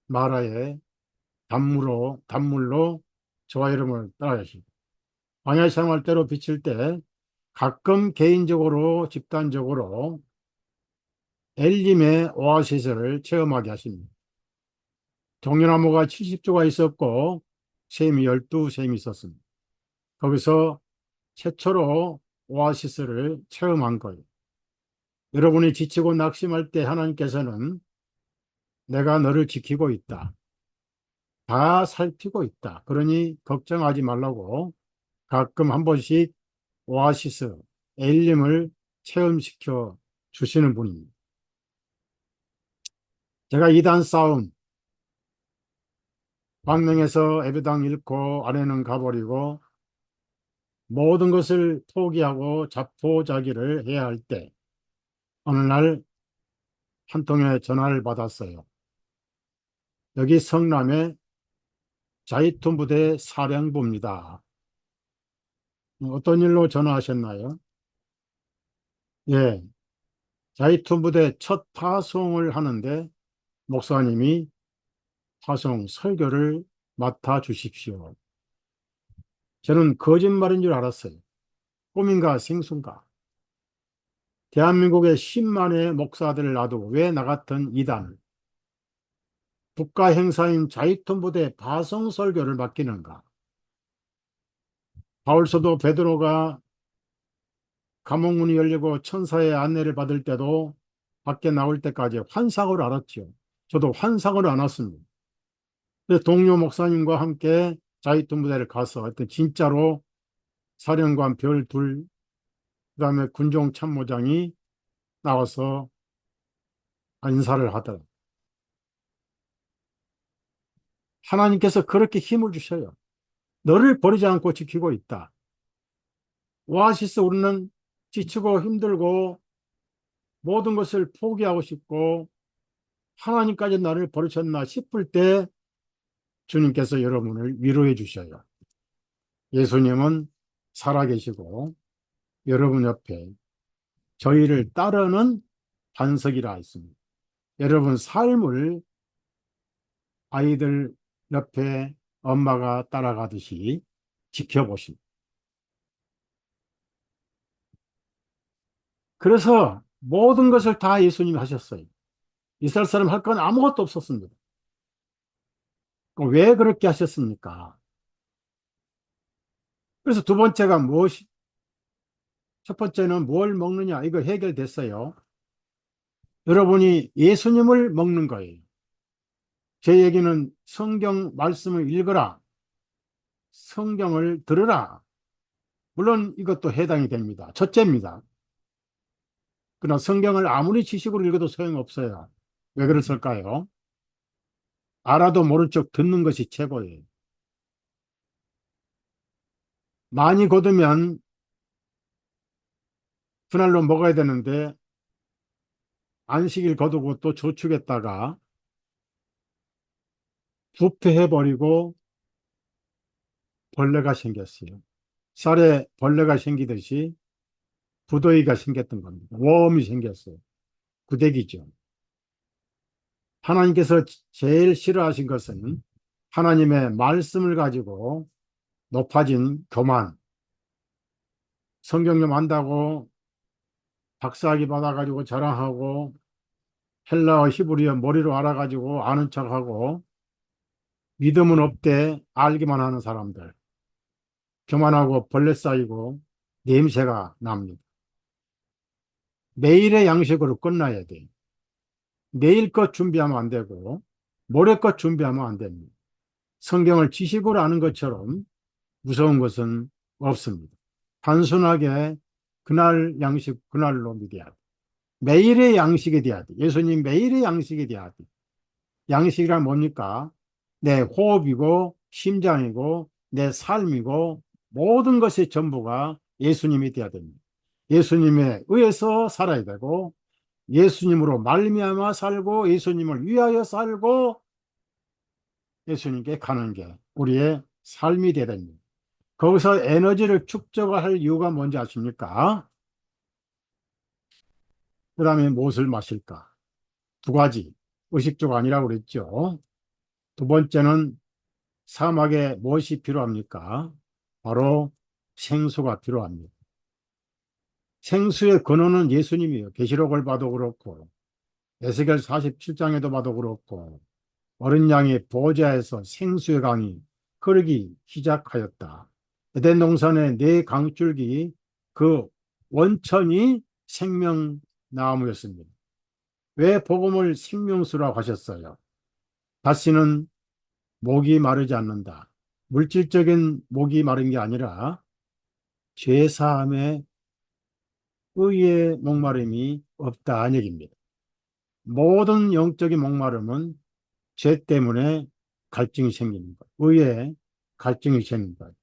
마라의 단물로 저와 여러분을 따라가시고 광야 생활 때로 비칠 때 가끔 개인적으로 집단적으로 엘림의 오아시스를 체험하게 하십니다. 종려나무가 70조가 있었고 샘이 12샘이 있었습니다. 거기서 최초로 오아시스를 체험한 거예요. 여러분이 지치고 낙심할 때 하나님께서는 내가 너를 지키고 있다. 다 살피고 있다. 그러니 걱정하지 말라고 가끔 한 번씩 오아시스, 엘림을 체험시켜 주시는 분입니다. 제가 이단 싸움, 광명에서 예배당 잃고 아내는 가버리고 모든 것을 포기하고 자포자기를 해야 할 때 어느 날 한 통의 전화를 받았어요. 여기 성남의 자이툰 부대 사령부입니다. 어떤 일로 전화하셨나요? 예, 자이툰 부대 첫 파송을 하는데 목사님이 파송 설교를 맡아 주십시오. 저는 거짓말인 줄 알았어요. 꿈인가 생순가. 대한민국에 10만의 목사들을 놔두고 왜 나 같은 이단을 국가 행사인 자이툰 부대 파송 설교를 맡기는가? 바울서도 베드로가 감옥문이 열리고 천사의 안내를 받을 때도 밖에 나올 때까지 환상으로 알았죠. 저도 환상으로 안 왔습니다. 그래서 동료 목사님과 함께 자이툰 부대를 가서 하여튼 진짜로 사령관 별 둘, 그다음에 군종 참모장이 나와서 인사를 하더라. 하나님께서 그렇게 힘을 주셔요. 너를 버리지 않고 지키고 있다. 오아시스 우리는 지치고 힘들고 모든 것을 포기하고 싶고 하나님까지 나를 버리셨나 싶을 때 주님께서 여러분을 위로해 주셔요. 예수님은 살아계시고 여러분 옆에 저희를 따르는 반석이라 했습니다. 여러분 삶을 아이들 옆에 엄마가 따라가듯이 지켜보십니다. 그래서 모든 것을 다 예수님이 하셨어요. 이스라엘 사람 할 건 아무것도 없었습니다. 그럼 왜 그렇게 하셨습니까? 그래서 두 번째가 무엇이, 첫 번째는 뭘 먹느냐, 이거 해결됐어요. 여러분이 예수님을 먹는 거예요. 제 얘기는 성경 말씀을 읽어라, 성경을 들으라. 물론 이것도 해당이 됩니다. 첫째입니다. 그러나 성경을 아무리 지식으로 읽어도 소용없어요. 왜 그랬을까요? 알아도 모른 척 듣는 것이 최고예요. 많이 거두면 그날로 먹어야 되는데 안식일 거두고 또 저축했다가 부패해버리고 벌레가 생겼어요. 쌀에 벌레가 생기듯이 부더기가 생겼던 겁니다. 웜이 생겼어요. 구데기죠. 하나님께서 제일 싫어하신 것은 하나님의 말씀을 가지고 높아진 교만, 성경 좀 안다고 박사학위 받아가지고 자랑하고 헬라어 히브리어 머리로 알아가지고 아는 척하고 믿음은 없대 알기만 하는 사람들. 교만하고 벌레 쌓이고 냄새가 납니다. 매일의 양식으로 끝나야 돼. 내일 것 준비하면 안 되고 모레 것 준비하면 안 됩니다. 성경을 지식으로 아는 것처럼 무서운 것은 없습니다. 단순하게 그날 양식 그날로 믿어야 돼. 매일의 양식이 돼야 돼. 예수님 매일의 양식이 돼야 돼. 양식이란 뭡니까? 내 호흡이고 심장이고 내 삶이고 모든 것의 전부가 예수님이 돼야 됩니다. 예수님에 의해서 살아야 되고 예수님으로 말미암아 살고 예수님을 위하여 살고 예수님께 가는 게 우리의 삶이 되야 됩니다. 거기서 에너지를 축적할 이유가 뭔지 아십니까? 그 다음에 무엇을 마실까? 두 가지. 의식주가 아니라고 그랬죠. 두 번째는 사막에 무엇이 필요합니까? 바로 생수가 필요합니다. 생수의 근원은 예수님이에요. 계시록을 봐도 그렇고 에스겔 47장에도 봐도 그렇고 어린 양의 보좌에서 생수의 강이 흐르기 시작하였다. 에덴 동산의 네 강줄기 그 원천이 생명나무였습니다. 왜 복음을 생명수라고 하셨어요? 다시는 목이 마르지 않는다. 물질적인 목이 마른 게 아니라 죄사함의 의의 목마름이 없다 는 얘기입니다. 모든 영적인 목마름은 죄 때문에 갈증이 생기는 것, 의의 갈증이 생기는 것.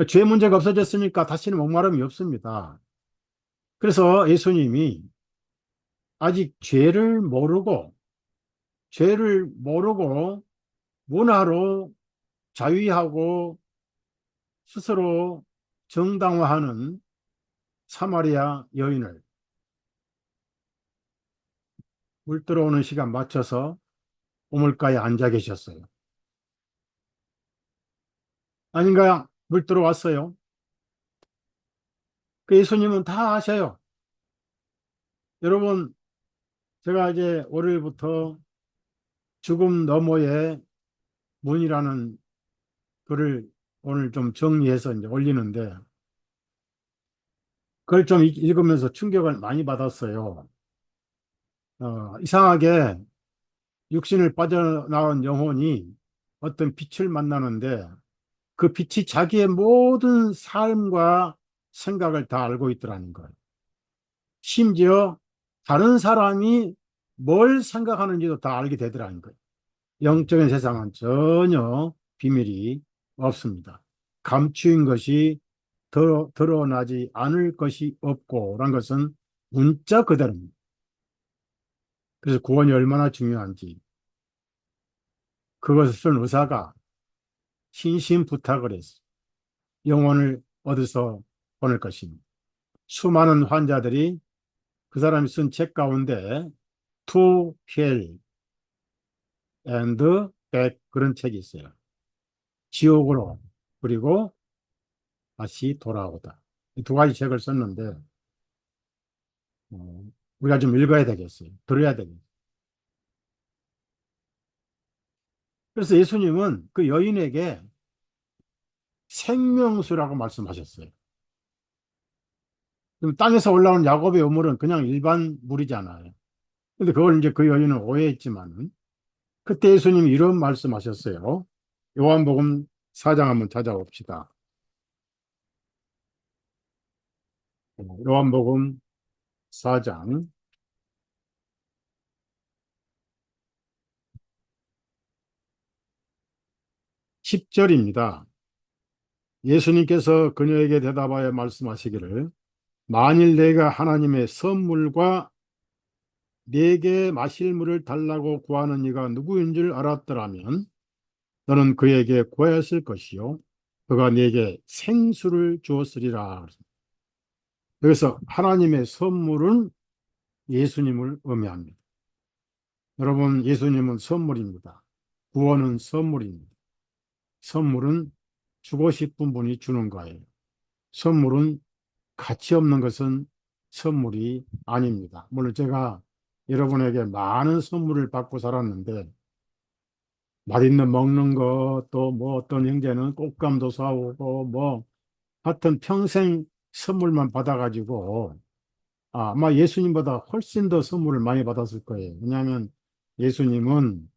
죄 문제가 없어졌으니까 다시는 목마름이 없습니다. 그래서 예수님이 아직 죄를 모르고 문화로 자위하고 스스로 정당화하는 사마리아 여인을 물 들어오는 시간 맞춰서 우물가에 앉아 계셨어요. 아닌가요? 물 들어왔어요. 그 예수님은 다 아셔요. 여러분, 제가 이제 월요일부터 죽음 너머의 문이라는 글을 오늘 좀 정리해서 이제 올리는데, 그걸 좀 읽으면서 충격을 많이 받았어요. 이상하게 육신을 빠져나온 영혼이 어떤 빛을 만나는데, 그 빛이 자기의 모든 삶과 생각을 다 알고 있더라는 거예요. 심지어 다른 사람이 뭘 생각하는지도 다 알게 되더라는 거예요. 영적인 세상은 전혀 비밀이 없습니다. 감추인 것이 드러나지 않을 것이 없고란 것은 문자 그대로입니다. 그래서 구원이 얼마나 중요한지 그것을 쓴 의사가 신신 부탁을 했어요. 영혼을 어디서 보낼 것입니다. 수많은 환자들이 그 사람이 쓴 책 가운데 To Hell and Back 그런 책이 있어요. 지옥으로 그리고 다시 돌아오다. 이 두 가지 책을 썼는데 어, 우리가 좀 읽어야 되겠어요. 들어야 되겠어요. 그래서 예수님은 그 여인에게 생명수라고 말씀하셨어요. 그럼 땅에서 올라온 야곱의 우물은 그냥 일반 물이잖아요. 근데 그걸 이제 그 여인은 오해했지만은 그때 예수님이 이런 말씀하셨어요. 요한복음 4장 한번 찾아봅시다. 요한복음 4장 10절입니다. 예수님께서 그녀에게 대답하여 말씀하시기를 만일 내가 하나님의 선물과 내게 마실 물을 달라고 구하는 이가 누구인 줄 알았더라면 너는 그에게 구하였을 것이요 그가 네게 생수를 주었으리라. 여기서 하나님의 선물은 예수님을 의미합니다. 여러분, 예수님은 선물입니다. 구원은 선물입니다. 선물은 주고 싶은 분이 주는 거예요. 선물은 가치 없는 것은 선물이 아닙니다. 물론 제가 여러분에게 많은 선물을 받고 살았는데, 맛있는 먹는 거, 또 뭐 어떤 형제는 꽃감도 사오고, 뭐, 하여튼 평생 선물만 받아가지고, 아마 예수님보다 훨씬 더 선물을 많이 받았을 거예요. 왜냐하면 예수님은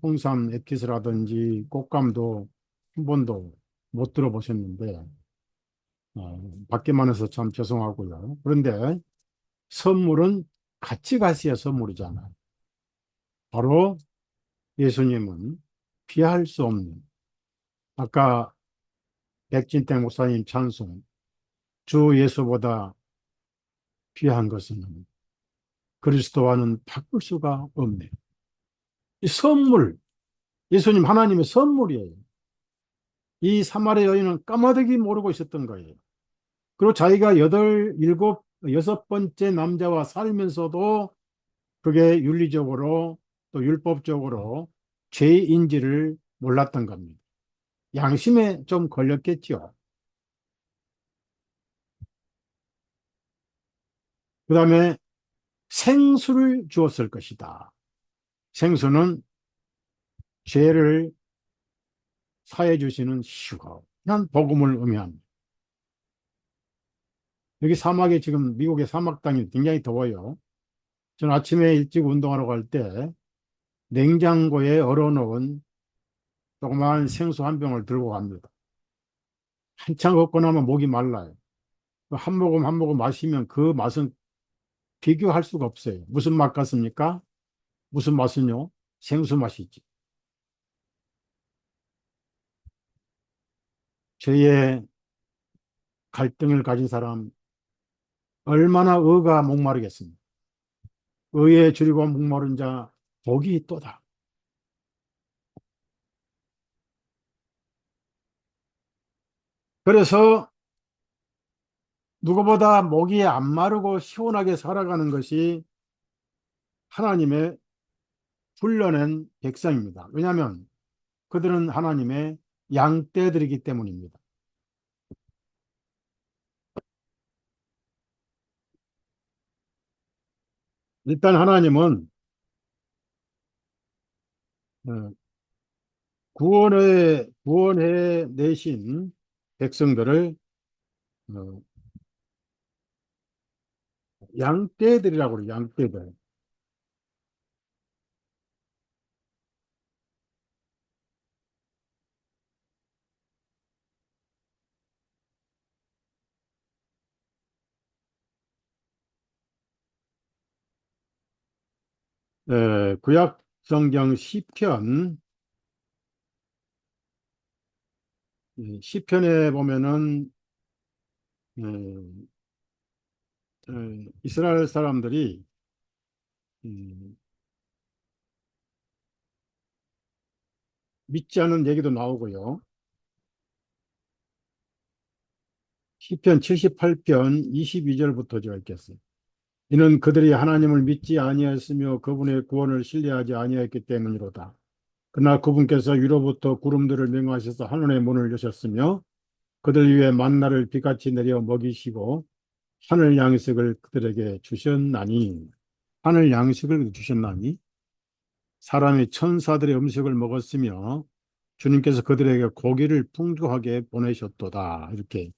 홍삼 액기스라든지 꽃감도 한 번도 못 들어보셨는데, 받기만 해서 참 죄송하고요. 그런데 선물은 같이 가시야 선물이잖아요. 바로 예수님은 피할 수 없는, 아까 백진택 목사님 찬송, 주 예수보다 귀한 것은 그리스도와는 바꿀 수가 없네. 이 선물, 예수님 하나님의 선물이에요. 이 사마리아 여인은 까마득히 모르고 있었던 거예요. 그리고 자기가 여덟, 일곱, 여섯 번째 남자와 살면서도 그게 윤리적으로 또 율법적으로 죄인지를 몰랐던 겁니다. 양심에 좀 걸렸겠죠. 그 다음에 생수를 주었을 것이다. 생수는 죄를 사해 주시는 시원한 복음을 의미합니다. 여기 사막에 지금 미국의 사막 땅이 굉장히 더워요. 저는 아침에 일찍 운동하러 갈 때 냉장고에 얼어놓은 조그마한 생수 한 병을 들고 갑니다. 한참 걷고 나면 목이 말라요. 한 모금 한 모금 마시면 그 맛은 비교할 수가 없어요. 무슨 맛 같습니까? 무슨 맛은요? 생수 맛이지. 죄의 갈등을 가진 사람 얼마나 의가 목마르겠습니까? 의에 줄이고 목마른 자 복이 있도다. 그래서 누구보다 목이 안 마르고 시원하게 살아가는 것이 하나님의 불러낸 백성입니다. 왜냐하면 그들은 하나님의 양떼들이기 때문입니다. 일단 하나님은 어, 구원해 내신 백성들을 어, 양떼들이라고 그래요. 양떼들. 구약 성경 시편 시편에 보면은 어, 이스라엘 사람들이 음, 믿지 않은 얘기도 나오고요. 시편 78편 22절부터 제가 읽겠어요. 이는 그들이 하나님을 믿지 아니하였으며 그분의 구원을 신뢰하지 아니하였기 때문이로다. 그러나 그분께서 위로부터 구름들을 명하셔서 하늘의 문을 여셨으며 그들 위에 만나를 비같이 내려 먹이시고 하늘 양식을 그들에게 주셨나니 하늘 양식을 주셨나니 사람이 천사들의 음식을 먹었으며 주님께서 그들에게 고기를 풍족하게 보내셨도다. 이렇게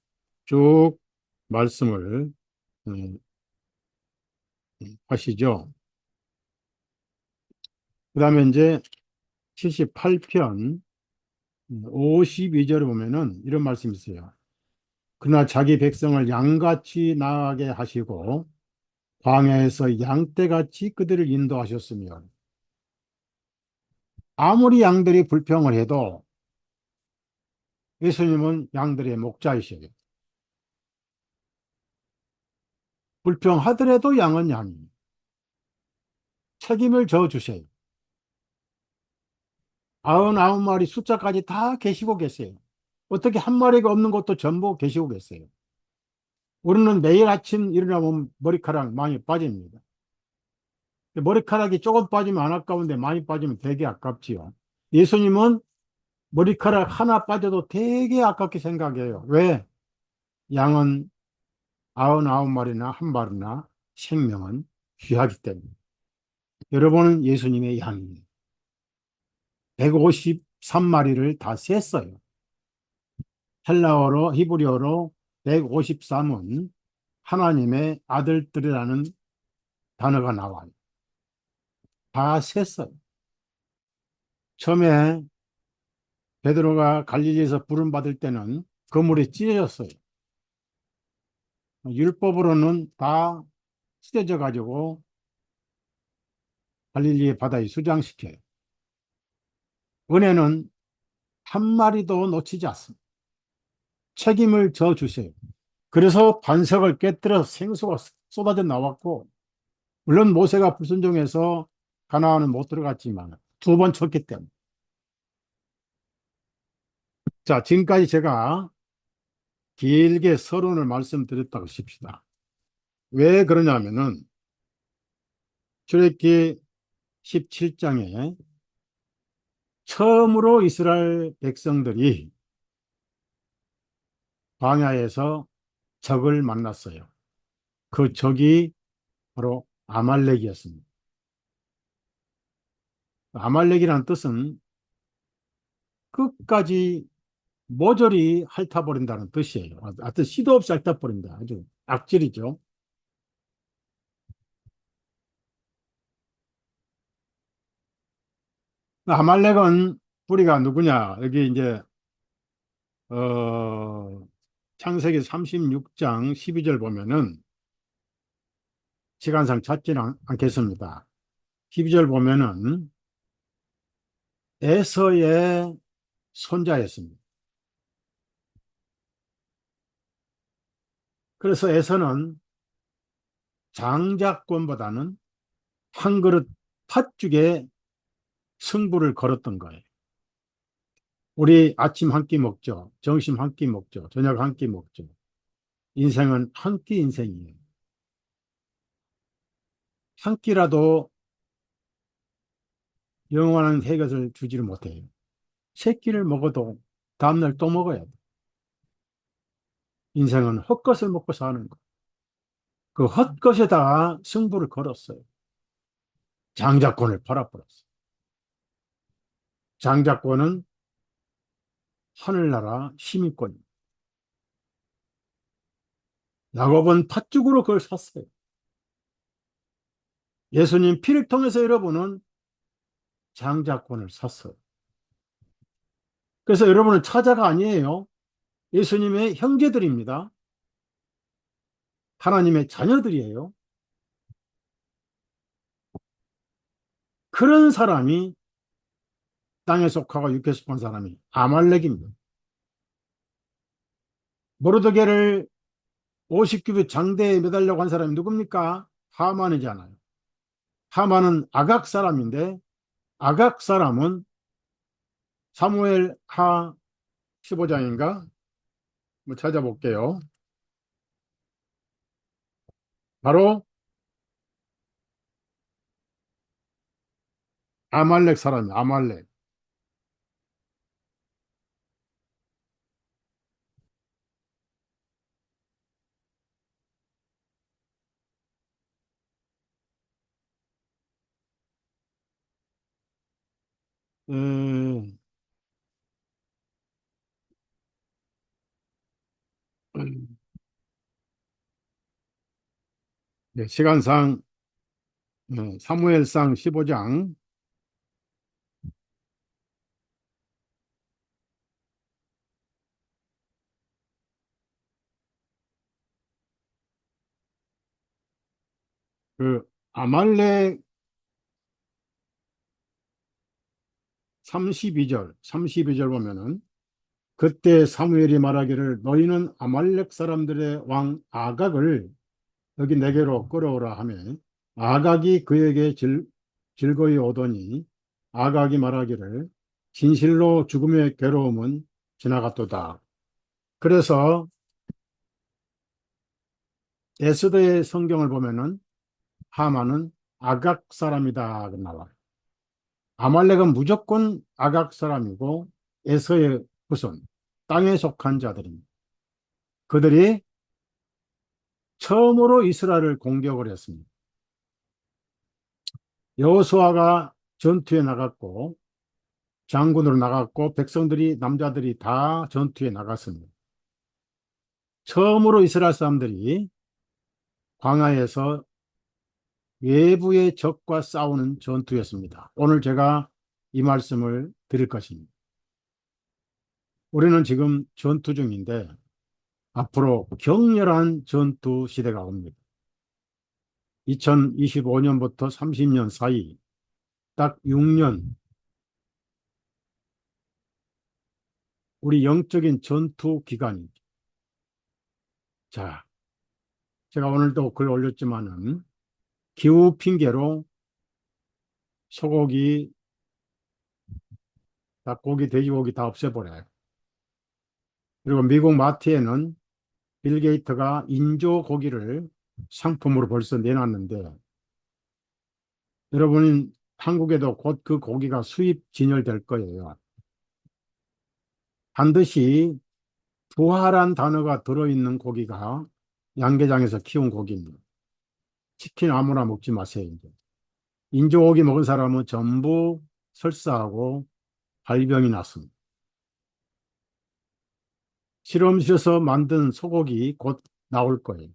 쭉 말씀을 음, 하시죠. 그 다음에 이제 78편 52절에 보면은 이런 말씀이 있어요. 그러나 자기 백성을 양같이 나가게 하시고 광야에서 양떼같이 그들을 인도하셨으며 아무리 양들이 불평을 해도 예수님은 양들의 목자이셔요. 불평하더라도 양은 양이 책임을 져 주세요. 99마리 숫자까지 다 계시고 계세요. 어떻게 한 마리가 없는 것도 전부 계시고 계세요. 우리는 매일 아침 일어나면 머리카락 많이 빠집니다. 머리카락이 조금 빠지면 안 아까운데 많이 빠지면 되게 아깝지요. 예수님은 머리카락 하나 빠져도 되게 아깝게 생각해요. 왜? 양은 99마리나 한 마리나 생명은 귀하기 때문에. 여러분은 예수님의 양이에요. 153마리를 다 셌어요. 헬라어로, 히브리어로 153은 하나님의 아들들이라는 단어가 나와요. 다 셌어요. 처음에 베드로가 갈릴리에서 부름받을 때는 그물이 찢어졌어요. 율법으로는 다 찢어져 가지고 갈릴리의 바다에 수장시켜요. 은혜는 한 마리도 놓치지 않습니다. 책임을 져 주세요. 그래서 반석을 깨뜨려 생수가 쏟아져 나왔고, 물론 모세가 불순종해서 가나안은 못 들어갔지만 두 번 쳤기 때문에. 자, 지금까지 제가 길게 서론을 말씀드렸다고 칩시다. 왜 그러냐면은 출애굽기 17장에 처음으로 이스라엘 백성들이 광야에서 적을 만났어요. 그 적이 바로 아말렉이었습니다. 아말렉이라는 뜻은 끝까지 모조리 핥아버린다는 뜻이에요. 하여튼 시도 없이 핥아버린다. 아주 악질이죠. 아말렉은 뿌리가 누구냐? 여기 이제 어, 창세기 36장 12절 보면은 시간상 찾지는 않겠습니다. 12절 보면은 에서의 손자였습니다. 그래서 에서는 장자권보다는 한 그릇 팥죽에 승부를 걸었던 거예요. 우리 아침 한 끼 먹죠. 점심 한 끼 먹죠. 저녁 한 끼 먹죠. 인생은 한 끼 인생이에요. 한 끼라도 영원한 해결을 주지를 못해요. 세 끼를 먹어도 다음날 또 먹어야 돼. 인생은 헛것을 먹고 사는 거. 그 헛것에다가 승부를 걸었어요. 장자권을 팔아버렸어요. 장자권은 하늘나라 시민권입니다. 야곱은 팥죽으로 그걸 샀어요. 예수님 피를 통해서 여러분은 장자권을 샀어요. 그래서 여러분은 차자가 아니에요. 예수님의 형제들입니다. 하나님의 자녀들이에요. 그런 사람이 땅에 속하고 육에 속한 사람이 아말렉입니다. 모르드게를 50규빗 장대에 매달려고 한 사람이 누굽니까? 하만이잖아요. 하만은 아각 사람인데 아각 사람은 사무엘 하 15장인가? 뭐 찾아볼게요. 바로 아말렉 사람이에요. 아말렉. 음, 네, 시간상 사무엘상 15장 그 아말렉 32절 보면은 그때 사무엘이 말하기를 너희는 아말렉 사람들의 왕 아각을 여기 내게로 끌어오라 하며 아각이 그에게 즐거이 오더니 아각이 말하기를 진실로 죽음의 괴로움은 지나갔도다. 그래서 에스더의 성경을 보면은 하만은 아각 사람이다 그 나와. 아말렉은 무조건 아각 사람이고 에서의 후손, 땅에 속한 자들입니다. 그들이 처음으로 이스라엘을 공격을 했습니다. 여호수아가 전투에 나갔고 장군으로 나갔고 백성들이 남자들이 다 전투에 나갔습니다. 처음으로 이스라엘 사람들이 광야에서 외부의 적과 싸우는 전투였습니다. 오늘 제가 이 말씀을 드릴 것입니다. 우리는 지금 전투 중인데 앞으로 격렬한 전투 시대가 옵니다. 2025년부터 30년 사이 딱 6년 우리 영적인 전투 기간입니다. 자, 제가 오늘도 글 올렸지만은 기후 핑계로 소고기, 닭고기, 돼지고기 다 없애버려요. 그리고 미국 마트에는 빌 게이트가 인조 고기를 상품으로 벌써 내놨는데 여러분 한국에도 곧 그 고기가 수입 진열될 거예요. 반드시 부활한 단어가 들어있는 고기가 양계장에서 키운 고기입니다. 치킨 아무나 먹지 마세요. 이제. 인조고기 먹은 사람은 전부 설사하고 발병이 났습니다. 실험실에서 만든 소고기 곧 나올 거예요.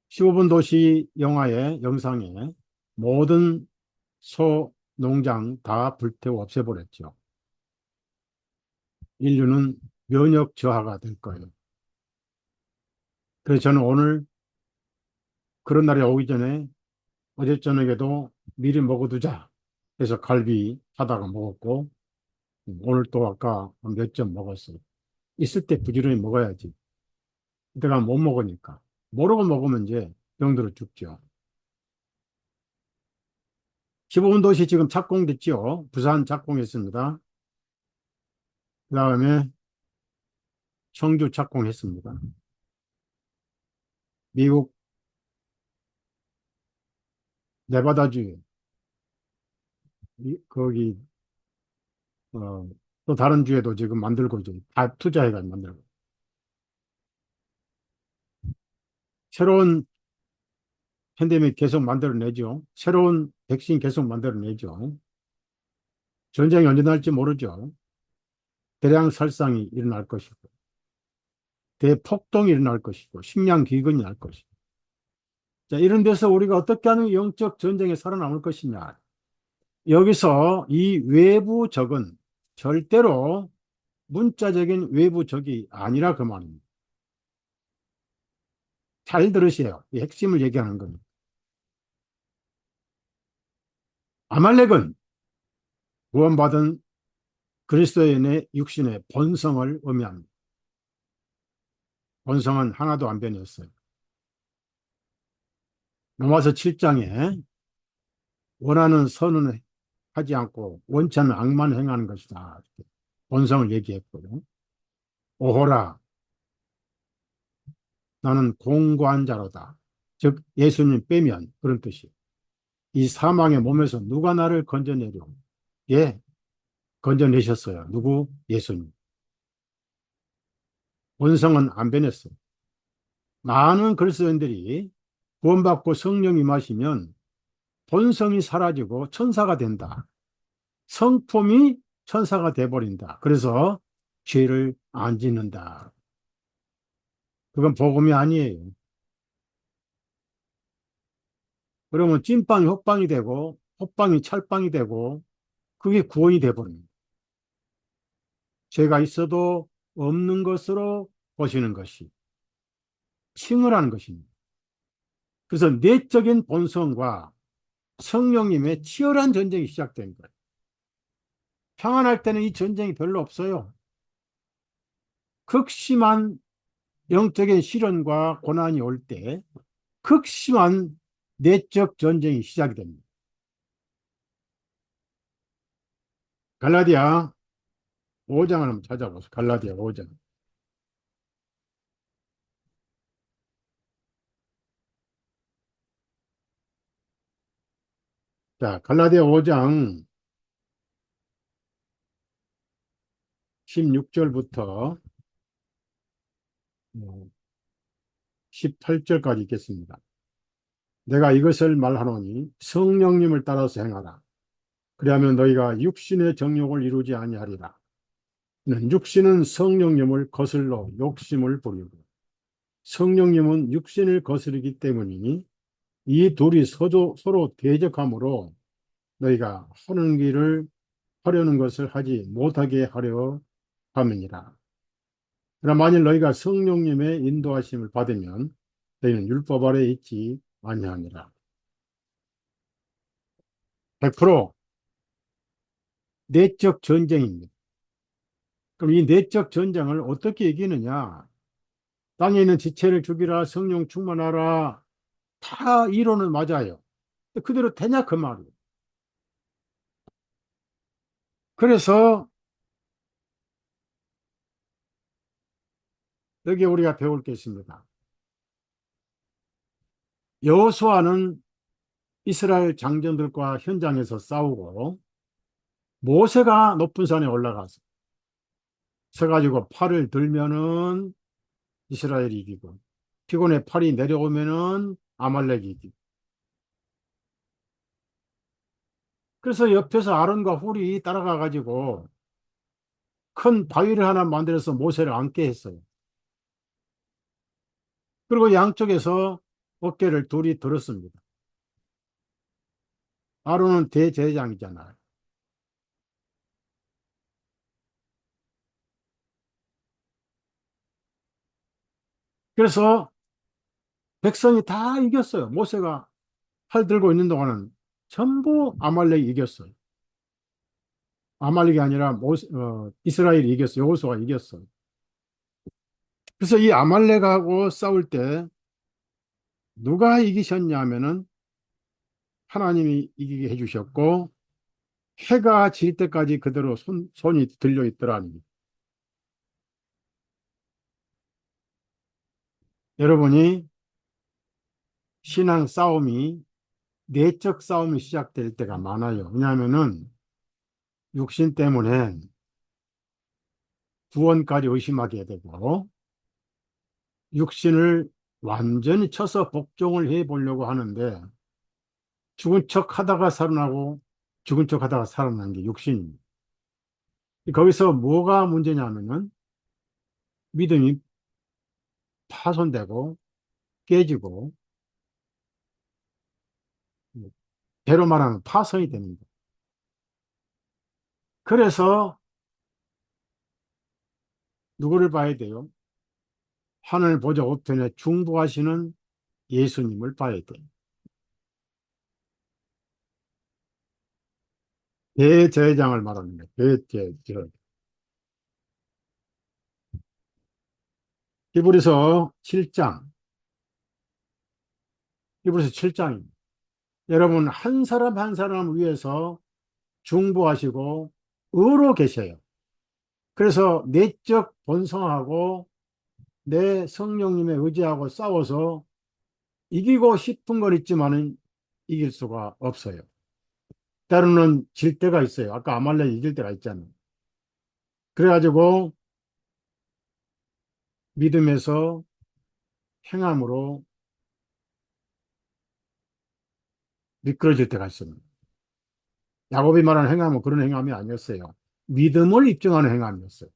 15분 도시 영화의 영상에 모든 소 농장 다 불태워 없애버렸죠. 인류는 면역 저하가 될 거예요. 그래서 저는 오늘 그런 날이 오기 전에 어제 저녁에도 미리 먹어두자 해서 갈비 사다가 먹었고 오늘 또 아까 몇 점 먹었어요. 있을 때 부지런히 먹어야지. 내가 못 먹으니까. 모르고 먹으면 이제 병들어 죽죠. 15분 도시 지금 착공됐죠. 부산 착공했습니다. 그 다음에 청주 착공했습니다. 미국 네바다주 거기 또 다른 주에도 지금 만들고 있죠. 다 투자해가지고 만들고. 새로운 팬데믹 계속 만들어내죠. 새로운 백신 계속 만들어내죠. 전쟁이 언제 날지 모르죠. 대량 살상이 일어날 것이고, 대폭동이 일어날 것이고, 식량 기근이 날 것이고. 자, 이런 데서 우리가 어떻게 하는 영적 전쟁에 살아남을 것이냐. 여기서 이 외부 적은 절대로 문자적인 외부 적이 아니라 그 말입니다. 잘 들으세요. 이 핵심을 얘기하는 겁니다. 아말렉은 구원받은 그리스도인의 육신의 본성을 의미합니다. 본성은 하나도 안 변했어요. 로마서 7장에 원하는 선은 하지 않고 원치 않는 악만 행하는 것이다. 본성을 얘기했거든요. 오호라, 나는 공고한 자로다. 즉 예수님 빼면 그런 뜻이에요. 이 사망의 몸에서 누가 나를 건져내려? 예, 건져내셨어요. 누구? 예수님. 본성은 안 변했어요. 많은 그리스도인들이 구원받고 성령이 임하시면 본성이 사라지고 천사가 된다. 성품이 천사가 돼버린다. 그래서 죄를 안 짓는다. 그건 복음이 아니에요. 그러면 찐빵이 헛빵이 되고 헛빵이 찰빵이 되고 그게 구원이 돼버립니다. 죄가 있어도 없는 것으로 보시는 것이 칭을 하는 것입니다. 그래서 내적인 본성과 성령님의 치열한 전쟁이 시작된 거예요. 평안할 때는 이 전쟁이 별로 없어요. 극심한 영적인 시련과 고난이 올 때 극심한 내적 전쟁이 시작이 됩니다. 갈라디아 5장을 한번 찾아보세요. 갈라디아 5장. 자, 갈라디아 5장 16절부터 18절까지 있겠습니다. 내가 이것을 말하노니 성령님을 따라서 행하라. 그리하면 너희가 육신의 정욕을 이루지 아니하리라. 육신은 성령님을 거슬러 욕심을 부리고 성령님은 육신을 거스르기 때문이니 이 둘이 서로 대적하므로 너희가 하는 길을 하려는 것을 하지 못하게 하려 함이니라. 그러나 만일 너희가 성령님의 인도하심을 받으면 너희는 율법 아래 있지 아니하니라. 100% 내적 전쟁입니다. 그럼 이 내적 전쟁을 어떻게 이기느냐? 땅에 있는 지체를 죽이라, 성령 충만하라. 다 이론은 맞아요. 그대로 되냐 그 말이에요. 그래서 여기 우리가 배울 게 있습니다. 여호수아는 이스라엘 장정들과 현장에서 싸우고 모세가 높은 산에 올라가서 서가지고 팔을 들면은 이스라엘이 이기고 피곤해 팔이 내려오면은 아말렉이 이기고 그래서 옆에서 아론과 훌이 따라가 가지고 큰 바위를 하나 만들어서 모세를 앉게 했어요. 그리고 양쪽에서 어깨를 둘이 들었습니다. 아론은 대제사장이잖아요. 그래서 백성이 다 이겼어요. 모세가 팔 들고 있는 동안은 전부 아말렉이 이겼어요. 아말렉이 아니라 이스라엘이 이겼어요. 여호수아가 이겼어요. 그래서 이 아말렉하고 싸울 때 누가 이기셨냐 하면은 하나님이 이기게 해주셨고 해가 질 때까지 그대로 손이 들려 있더라니. 여러분이 신앙 싸움이 내적 싸움이 시작될 때가 많아요. 왜냐하면은 육신 때문에 구원까지 의심하게 되고 육신을 완전히 쳐서 복종을 해 보려고 하는데 죽은 척 하다가 살아나고 죽은 척 하다가 살아난 게 육신입니다. 거기서 뭐가 문제냐면은 믿음이 파손되고 깨지고 대로 말하면 파손이 됩니다. 그래서 누구를 봐야 돼요? 하늘 보좌 우편에 중보하시는 예수님을 봐야 돼요. 대제사장을 말합니다. 대제사장. 히브리서 7장. 히브리서 7장입니다. 여러분 한 사람 한 사람 위해서 중보하시고 의로 계셔요. 그래서 내적 본성하고 내 성령님의 의지하고 싸워서 이기고 싶은 건 있지만은 이길 수가 없어요. 때로는 질 때가 있어요. 아까 아말렉 이길 때가 있잖아요. 그래가지고 믿음에서 행함으로 미끄러질 때가 있습니다. 야곱이 말하는 행함은 그런 행함이 아니었어요. 믿음을 입증하는 행함이었어요.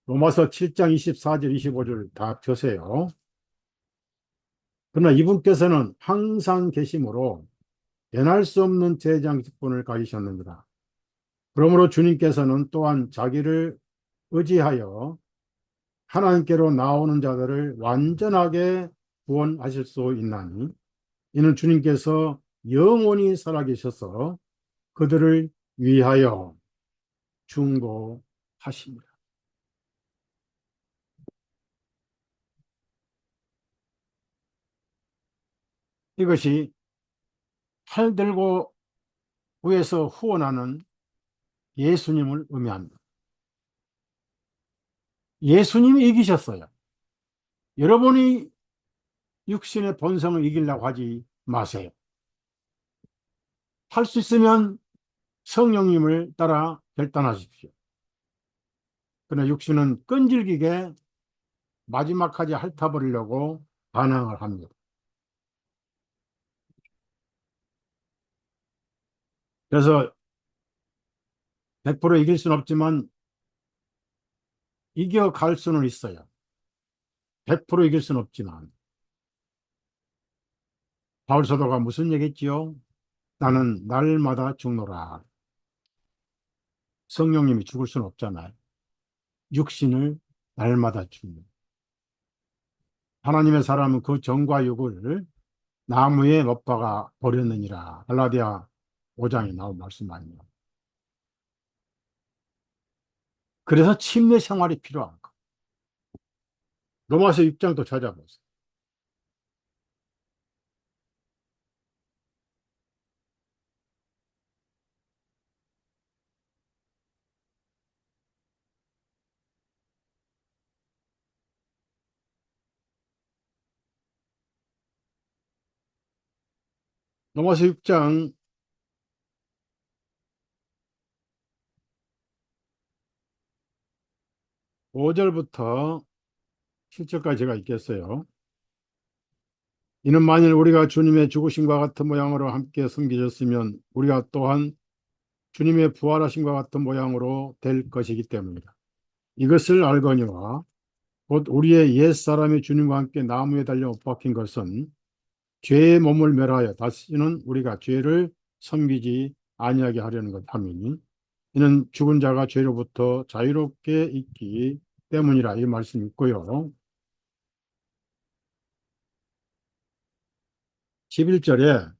로마서 7장 24절, 25절 다 펴세요. 그러나 이분께서는 항상 계심으로 변할 수 없는 제장 직분을 가지셨느니라. 그러므로 주님께서는 또한 자기를 의지하여 하나님께로 나오는 자들을 완전하게 구원하실 수 있나니 이는 주님께서 영원히 살아계셔서 그들을 위하여 중보하십니다. 이것이 팔 들고 위에서 후원하는 예수님을 의미합니다. 예수님이 이기셨어요. 여러분이 육신의 본성을 이기려고 하지 마세요. 할 수 있으면 성령님을 따라 결단하십시오. 그러나 육신은 끈질기게 마지막까지 핥아버리려고 반항을 합니다. 그래서 100% 이길 수는 없지만 이겨갈 수는 있어요. 100% 이길 수는 없지만. 바울 사도가 무슨 얘기했지요? 나는 날마다 죽노라. 성령님이 죽을 수는 없잖아요. 육신을 날마다 죽는. 하나님의 사람은 그 정과 육을 나무에 못 박아 버렸느니라. 갈라디아 5장에 나온 말씀 아니에요. 그래서 침례 생활이 필요한 거. 로마서 6장도 찾아보세요. 로마서 6장 5절부터 7절까지 제가 읽겠어요. 이는 만일 우리가 주님의 죽으심과 같은 모양으로 함께 섬기셨으면 우리가 또한 주님의 부활하심과 같은 모양으로 될 것이기 때문이다. 이것을 알거니와 곧 우리의 옛사람이 주님과 함께 나무에 달려 못 박힌 것은 죄의 몸을 멸하여 다시는 우리가 죄를 섬기지 아니하게 하려는 것 함이니 이는 죽은 자가 죄로부터 자유롭게 있기 때문이라 이 말씀이 있고요. 11절에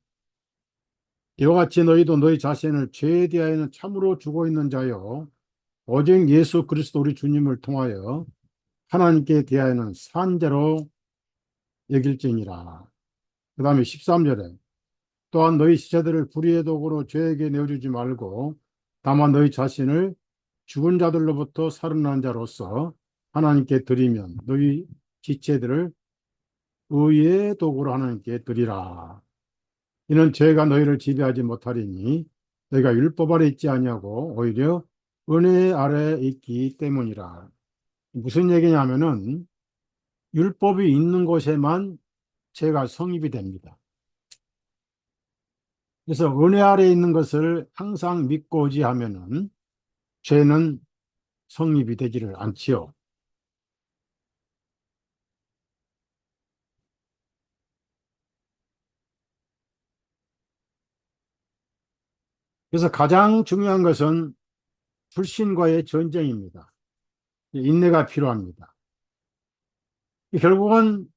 이와 같이 너희도 너희 자신을 죄에 대하여는 참으로 죽어 있는 자요 오직 예수 그리스도 우리 주님을 통하여 하나님께 대하여는 산 자로 여길지니라. 그 다음에 13절에 또한 너희 시체들을 불의의 도구로 죄에게 내어주지 말고 다만 너희 자신을 죽은 자들로부터 살아난 자로서 하나님께 드리면 너희 지체들을 의의 도구로 하나님께 드리라. 이는 죄가 너희를 지배하지 못하리니 너희가 율법 아래 있지 아니하고 오히려 은혜 아래 있기 때문이라. 무슨 얘기냐면은 율법이 있는 곳에만 죄가 성립이 됩니다. 그래서 은혜 아래 있는 것을 항상 믿고 의지하면은 죄는 성립이 되지를 않지요. 그래서 가장 중요한 것은 불신과의 전쟁입니다. 인내가 필요합니다. 결국은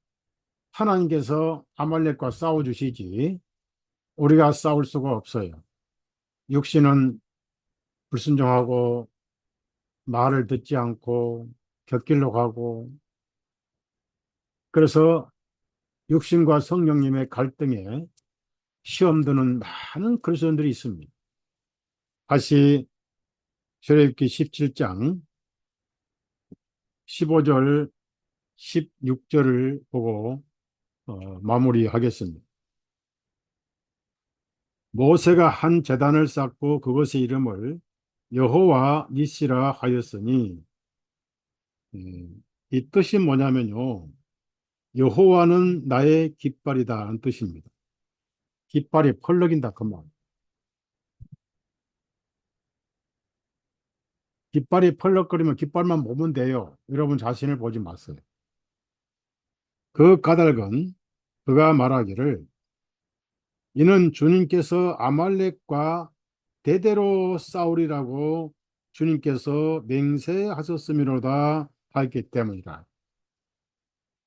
하나님께서 아말렉과 싸워주시지 우리가 싸울 수가 없어요. 육신은 불순종하고 말을 듣지 않고 곁길로 가고 그래서 육신과 성령님의 갈등에 시험 드는 많은 그리스도인들이 있습니다. 다시 출애굽기 17장 15절 16절을 보고 마무리하겠습니다. 모세가 한 제단을 쌓고 그것의 이름을 여호와 니시라 하였으니 이 뜻이 뭐냐면요. 여호와는 나의 깃발이다 하는 뜻입니다. 깃발이 펄럭인다 그 말. 깃발이 펄럭거리면 깃발만 보면 돼요. 여러분 자신을 보지 마세요. 그 까닭은 그가 말하기를 이는 주님께서 아말렉과 대대로 싸우리라고 주님께서 맹세하셨음이로다 하였기 때문이다.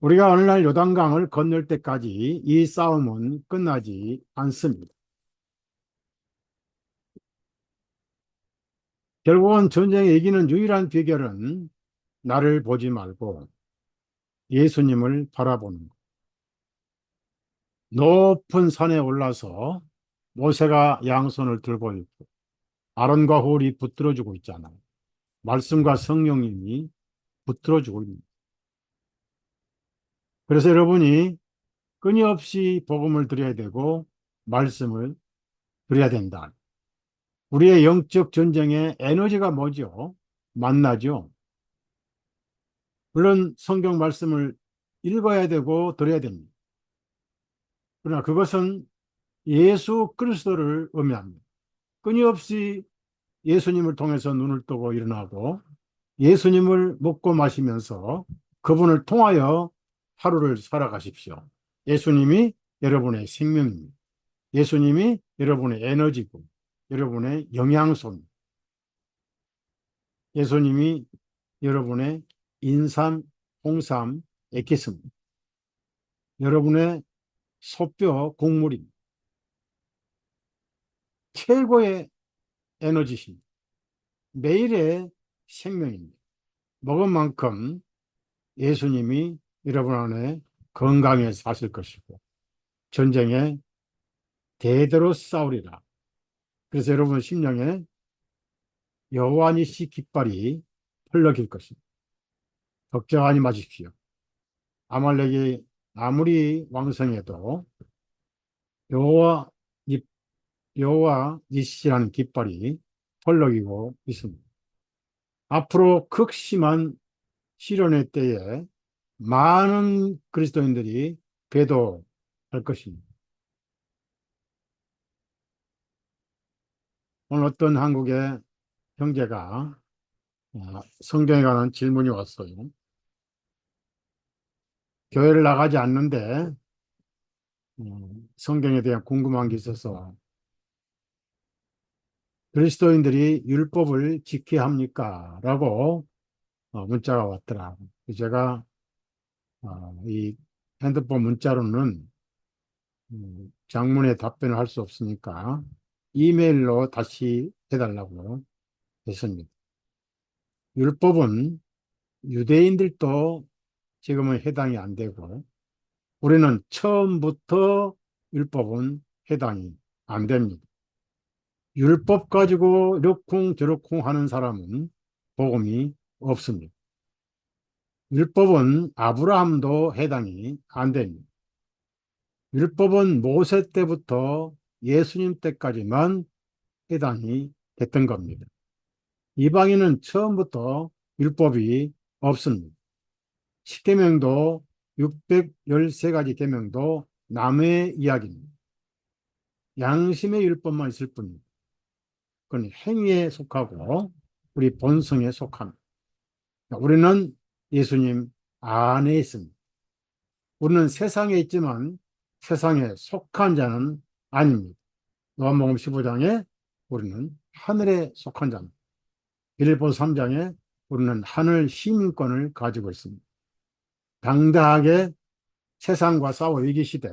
우리가 오늘날 요단강을 건널 때까지 이 싸움은 끝나지 않습니다. 결국은 전쟁에 이기는 유일한 비결은 나를 보지 말고 예수님을 바라보는 것. 높은 산에 올라서 모세가 양손을 들고 있고 아론과 홀이 붙들어주고 있잖아요. 말씀과 성령님이 붙들어주고 있습니다. 그래서 여러분이 끊임없이 복음을 드려야 되고 말씀을 드려야 된다. 우리의 영적 전쟁의 에너지가 뭐죠? 만나죠. 물론 성경 말씀을 읽어야 되고 들어야 됩니다. 그러나 그것은 예수 그리스도를 의미합니다. 끊임없이 예수님을 통해서 눈을 뜨고 일어나고 예수님을 먹고 마시면서 그분을 통하여 하루를 살아가십시오. 예수님이 여러분의 생명입니다. 예수님이 여러분의 에너지고 여러분의 영양소입니다. 예수님이 여러분의 인삼, 홍삼, 액기스입니다. 여러분의 소뼈 곡물입니다. 최고의 에너지십니다. 매일의 생명입니다. 먹은 만큼 예수님이 여러분 안에 건강에 사실 것이고 전쟁에 대대로 싸우리라. 그래서 여러분 심령에 여호와 니시 깃발이 펄럭일 것입니다. 걱정하지 마십시오. 아말렉이 아무리 왕성해도 여호와 니- 여호와 니시라는 깃발이 펄럭이고 있습니다. 앞으로 극심한 시련의 때에 많은 그리스도인들이 배도할 것입니다. 오늘 어떤 한국의 형제가 성경에 관한 질문이 왔어요. 교회를 나가지 않는데 성경에 대한 궁금한 게 있어서 그리스도인들이 율법을 지켜야 합니까? 라고 문자가 왔더라. 제가 이 핸드폰 문자로는 장문에 답변을 할 수 없으니까 이메일로 다시 해달라고 했습니다. 율법은 유대인들도 지금은 해당이 안 되고 우리는 처음부터 율법은 해당이 안 됩니다. 율법 가지고 이러쿵저러쿵 하는 사람은 복음이 없습니다. 율법은 아브라함도 해당이 안 됩니다. 율법은 모세 때부터 예수님 때까지만 해당이 됐던 겁니다. 이방인은 처음부터 율법이 없습니다. 십계명도 613가지 계명도 남의 이야기입니다. 양심의 율법만 있을 뿐입니다. 그건 행위에 속하고 우리 본성에 속합니다. 우리는 예수님 안에 있습니다. 우리는 세상에 있지만 세상에 속한 자는 아닙니다. 요한복음 15장에 우리는 하늘에 속한 자입니다. 빌립보서 3장에 우리는 하늘 시민권을 가지고 있습니다. 당당하게 세상과 싸워 이기시되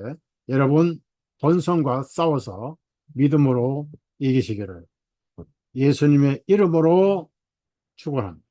여러분 본성과 싸워서 믿음으로 이기시기를 예수님의 이름으로 축원합니다.